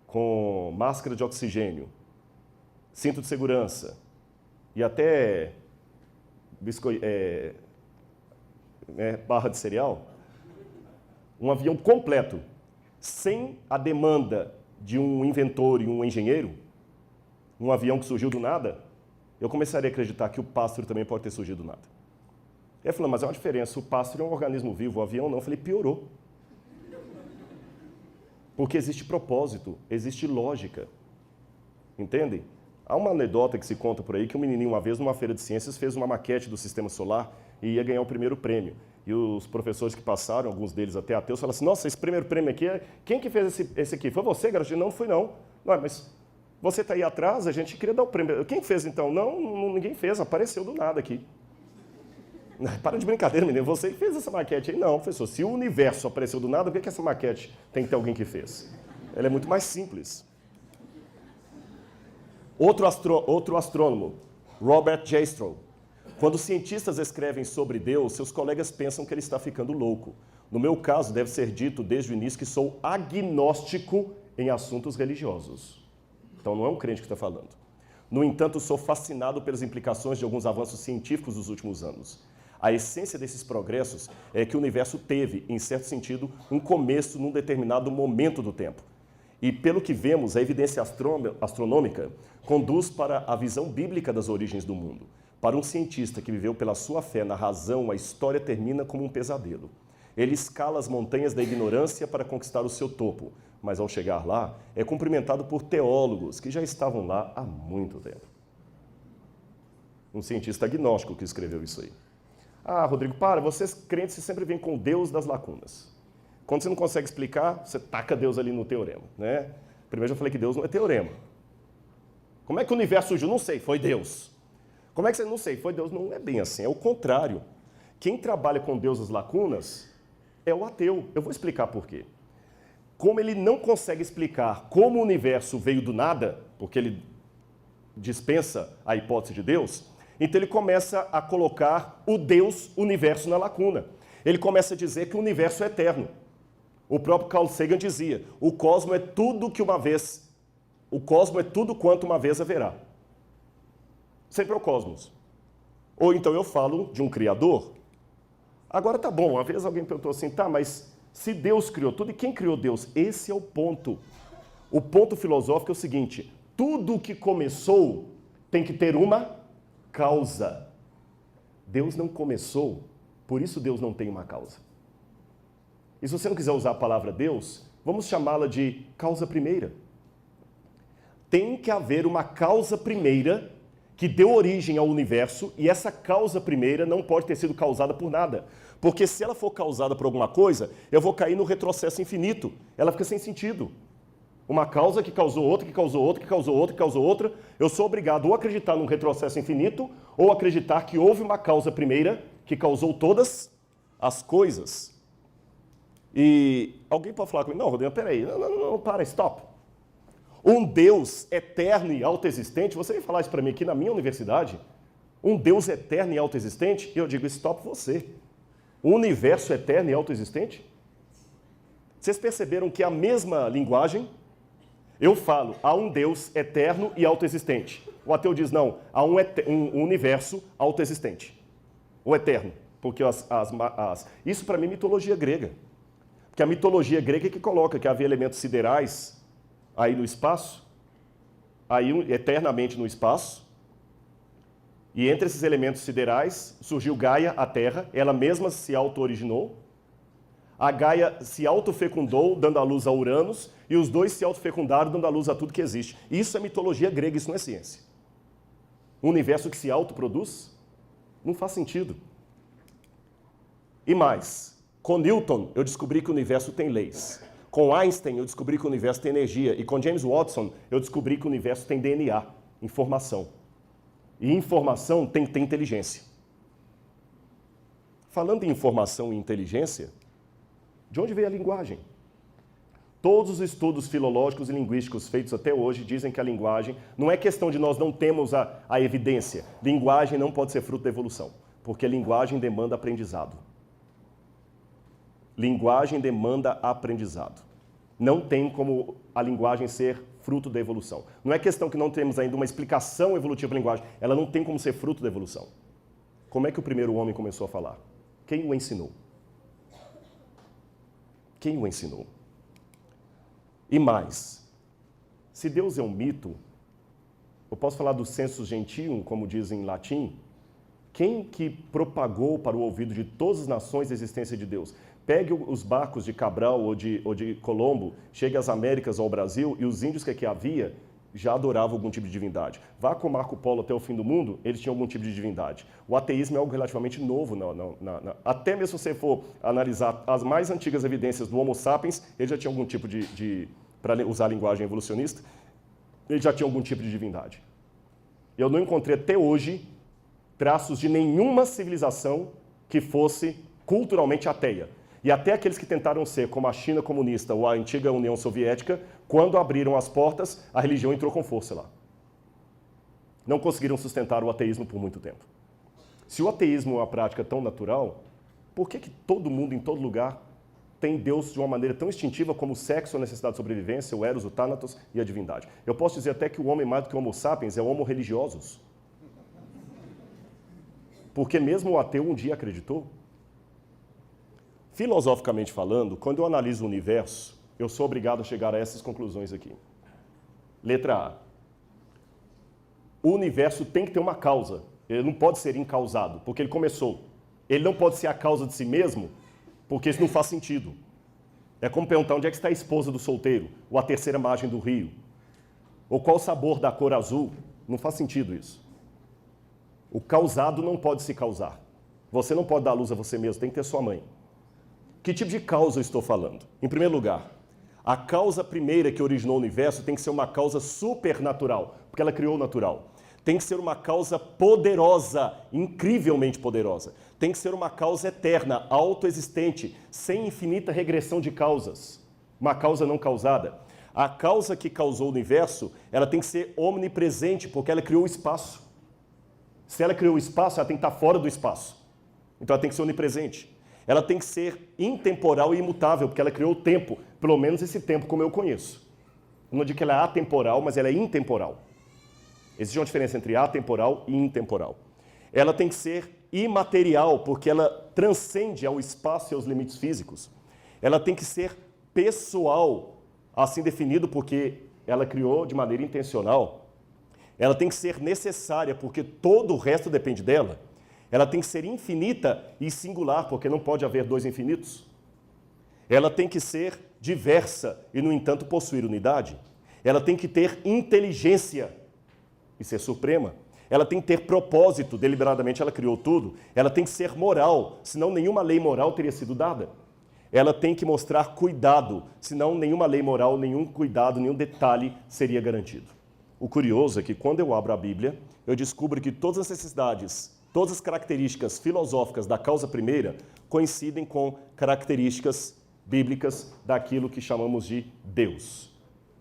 com máscara de oxigênio, cinto de segurança e até barra de cereal, um avião completo, sem a demanda de um inventor e um engenheiro, um avião que surgiu do nada, eu começaria a acreditar que o pássaro também pode ter surgido do nada. Ele falou: mas é uma diferença, o pássaro é um organismo vivo, o avião não. Eu falei: piorou. Porque existe propósito, existe lógica. Entendem? Há uma anedota que se conta por aí que um menininho, uma vez, numa feira de ciências, fez uma maquete do sistema solar e ia ganhar o primeiro prêmio. E os professores que passaram, alguns deles até ateus, falaram assim: nossa, esse primeiro prêmio aqui, quem que fez esse aqui? Foi você, garoto? Não, fui não. Não, mas você está aí atrás, a gente queria dar o prêmio. Quem fez então? Não, ninguém fez, apareceu do nada aqui. Para de brincadeira, menino. Você que fez essa maquete aí? Não, professor. Se o universo apareceu do nada, por que essa maquete tem que ter alguém que fez? Ela é muito mais simples. Outro astrônomo, Robert Jastrow. Quando os cientistas escrevem sobre Deus, seus colegas pensam que ele está ficando louco. No meu caso, deve ser dito desde o início que sou agnóstico em assuntos religiosos. Então não é um crente que está falando. No entanto, sou fascinado pelas implicações de alguns avanços científicos dos últimos anos. A essência desses progressos é que o universo teve, em certo sentido, um começo num determinado momento do tempo. E, pelo que vemos, a evidência astronômica conduz para a visão bíblica das origens do mundo. Para um cientista que viveu pela sua fé na razão, a história termina como um pesadelo. Ele escala as montanhas da ignorância para conquistar o seu topo, mas ao chegar lá, é cumprimentado por teólogos que já estavam lá há muito tempo. Um cientista agnóstico que escreveu isso aí. Ah, Rodrigo, para, vocês crentes sempre vêm com o Deus das lacunas. Quando você não consegue explicar, você taca Deus ali no teorema, né? Primeiro eu já falei que Deus não é teorema. Como é que o universo surgiu? Não sei, foi Deus. Como é que você não sei? Foi Deus. Não é bem assim, é o contrário. Quem trabalha com Deus das lacunas é o ateu. Eu vou explicar por quê. Como ele não consegue explicar como o universo veio do nada, porque ele dispensa a hipótese de Deus, então ele começa a colocar o Deus, universo na lacuna. Ele começa a dizer que o universo é eterno. O próprio Carl Sagan dizia, o cosmo é tudo quanto uma vez haverá. Sempre é o cosmos. Ou então eu falo de um criador. Agora tá bom, uma vez alguém perguntou assim, tá, mas se Deus criou tudo, e quem criou Deus? Esse é o ponto. O ponto filosófico é o seguinte, tudo que começou tem que ter uma causa. Deus não começou, por isso Deus não tem uma causa. E se você não quiser usar a palavra Deus, vamos chamá-la de causa primeira. Tem que haver uma causa primeira que deu origem ao universo, e essa causa primeira não pode ter sido causada por nada. Porque se ela for causada por alguma coisa, eu vou cair no retrocesso infinito. Ela fica sem sentido. Uma causa que causou outra, que causou outra, que causou outra, que causou outra. Eu sou obrigado ou a acreditar num retrocesso infinito, ou acreditar que houve uma causa primeira que causou todas as coisas. E alguém pode falar comigo, não, Rodrigo, peraí, não, para, stop. Um Deus eterno e autoexistente, você vem falar isso para mim aqui na minha universidade? Um Deus eterno e autoexistente? E eu digo, stop você. O universo eterno e autoexistente? Vocês perceberam que é a mesma linguagem? Eu falo, há um Deus eterno e autoexistente. O ateu diz, não, há um universo autoexistente. O eterno. Porque isso para mim é mitologia grega. Porque a mitologia grega é que coloca que havia elementos siderais aí no espaço, aí eternamente no espaço, e entre esses elementos siderais surgiu Gaia, a Terra, ela mesma se auto-originou, a Gaia se autofecundou, dando à luz a Uranus, e os dois se autofecundaram, dando à luz a tudo que existe. Isso é mitologia grega, isso não é ciência. Um universo que se autoproduz não faz sentido. E mais, com Newton eu descobri que o universo tem leis. Com Einstein eu descobri que o universo tem energia. E com James Watson eu descobri que o universo tem DNA, informação. E informação tem que ter inteligência. Falando em informação e inteligência, de onde veio a linguagem? Todos os estudos filológicos e linguísticos feitos até hoje dizem que a linguagem não é questão de nós não termos a evidência. Linguagem não pode ser fruto da evolução, porque a linguagem demanda aprendizado. Linguagem demanda aprendizado. Não tem como a linguagem ser fruto da evolução. Não é questão que não temos ainda uma explicação evolutiva da linguagem, ela não tem como ser fruto da evolução. Como é que o primeiro homem começou a falar? Quem o ensinou? Quem o ensinou? E mais, se Deus é um mito, eu posso falar do sensus gentium, como diz em latim, quem que propagou para o ouvido de todas as nações a existência de Deus? Pegue os barcos de Cabral ou de Colombo, chegue às Américas ou ao Brasil, e os índios que aqui havia já adoravam algum tipo de divindade. Vá com Marco Polo até o fim do mundo, eles tinham algum tipo de divindade. O ateísmo é algo relativamente novo. Até mesmo se você for analisar as mais antigas evidências do Homo sapiens, ele já tinha algum tipo para usar a linguagem evolucionista, ele já tinha algum tipo de divindade. Eu não encontrei até hoje traços de nenhuma civilização que fosse culturalmente ateia. E até aqueles que tentaram ser, como a China comunista ou a antiga União Soviética, quando abriram as portas, a religião entrou com força lá. Não conseguiram sustentar o ateísmo por muito tempo. Se o ateísmo é uma prática tão natural, por que todo mundo, em todo lugar, tem Deus de uma maneira tão instintiva como o sexo, a necessidade de sobrevivência, o Eros, o Thanatos e a divindade? Eu posso dizer até que o homem, mais do que o Homo sapiens, é o Homo religiosus. Porque mesmo o ateu um dia acreditou. Filosoficamente falando, quando eu analiso o universo, eu sou obrigado a chegar a essas conclusões aqui. Letra A. O universo tem que ter uma causa. Ele não pode ser incausado, porque ele começou. Ele não pode ser a causa de si mesmo, porque isso não faz sentido. É como perguntar onde é que está a esposa do solteiro, ou a terceira margem do rio, ou qual o sabor da cor azul. Não faz sentido isso. O causado não pode se causar. Você não pode dar luz a você mesmo, tem que ter sua mãe. Que tipo de causa eu estou falando? Em primeiro lugar, a causa primeira que originou o universo tem que ser uma causa supernatural, porque ela criou o natural. Tem que ser uma causa poderosa, incrivelmente poderosa. Tem que ser uma causa eterna, autoexistente, sem infinita regressão de causas. Uma causa não causada. A causa que causou o universo, ela tem que ser omnipresente, porque ela criou o espaço. Se ela criou o espaço, ela tem que estar fora do espaço. Então ela tem que ser onipresente. Ela tem que ser intemporal e imutável, porque ela criou o tempo, pelo menos esse tempo como eu conheço. Não digo que ela é atemporal, mas ela é intemporal. Existe uma diferença entre atemporal e intemporal. Ela tem que ser imaterial, porque ela transcende ao espaço e aos limites físicos. Ela tem que ser pessoal, assim definido, porque ela criou de maneira intencional. Ela tem que ser necessária, porque todo o resto depende dela. Ela tem que ser infinita e singular, porque não pode haver dois infinitos. Ela tem que ser diversa e, no entanto, possuir unidade. Ela tem que ter inteligência e ser suprema. Ela tem que ter propósito, deliberadamente ela criou tudo. Ela tem que ser moral, senão nenhuma lei moral teria sido dada. Ela tem que mostrar cuidado, senão nenhuma lei moral, nenhum cuidado, nenhum detalhe seria garantido. O curioso é que quando eu abro a Bíblia, eu descubro que todas as necessidades, todas as características filosóficas da causa primeira coincidem com características bíblicas daquilo que chamamos de Deus.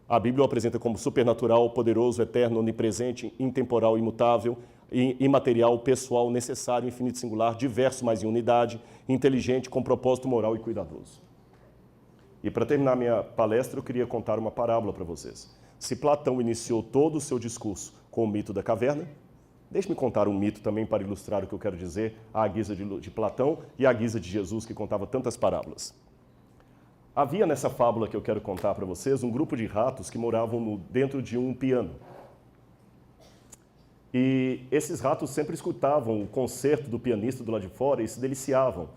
A Bíblia o apresenta como supernatural, poderoso, eterno, onipresente, intemporal, imutável, imaterial, pessoal, necessário, infinito, singular, diverso, mas em unidade, inteligente, com propósito moral e cuidadoso. E para terminar minha palestra, eu queria contar uma parábola para vocês. Se Platão iniciou todo o seu discurso com o mito da caverna, deixe-me contar um mito também para ilustrar o que eu quero dizer à guisa de Platão e à guisa de Jesus, que contava tantas parábolas. Havia nessa fábula que eu quero contar para vocês um grupo de ratos que moravam dentro de um piano. E esses ratos sempre escutavam o concerto do pianista do lado de fora e se deliciavam.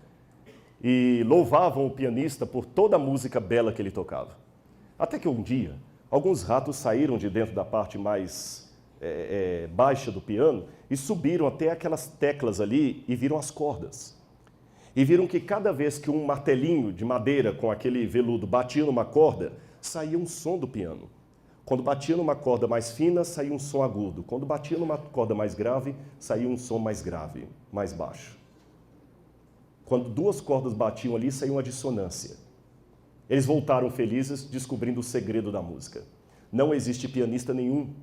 E louvavam o pianista por toda a música bela que ele tocava. Até que um dia, alguns ratos saíram de dentro da parte mais baixa do piano e subiram até aquelas teclas ali e viram as cordas. E viram que cada vez que um martelinho de madeira com aquele veludo batia numa corda, saía um som do piano. Quando batia numa corda mais fina, saía um som agudo. Quando batia numa corda mais grave, saía um som mais grave, mais baixo. Quando duas cordas batiam ali, saía uma dissonância. Eles voltaram felizes, descobrindo o segredo da música. Não existe pianista nenhum.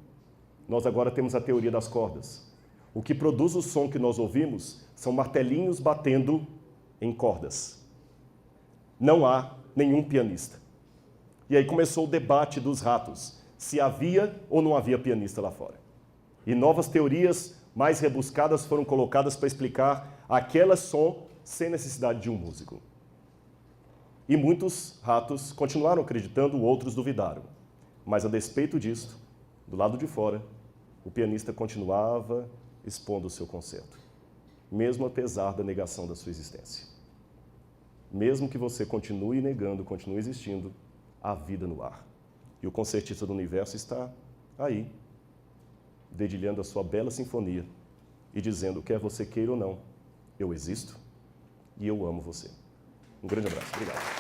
Nós agora temos a teoria das cordas. O que produz o som que nós ouvimos são martelinhos batendo em cordas. Não há nenhum pianista. E aí começou o debate dos ratos, se havia ou não havia pianista lá fora. E novas teorias mais rebuscadas foram colocadas para explicar aquele som sem necessidade de um músico. E muitos ratos continuaram acreditando, outros duvidaram. Mas a despeito disto, do lado de fora, o pianista continuava expondo o seu concerto, mesmo apesar da negação da sua existência. Mesmo que você continue negando, continue existindo, há vida no ar. E o concertista do universo está aí, dedilhando a sua bela sinfonia e dizendo, quer você queira ou não, eu existo e eu amo você. Um grande abraço. Obrigado.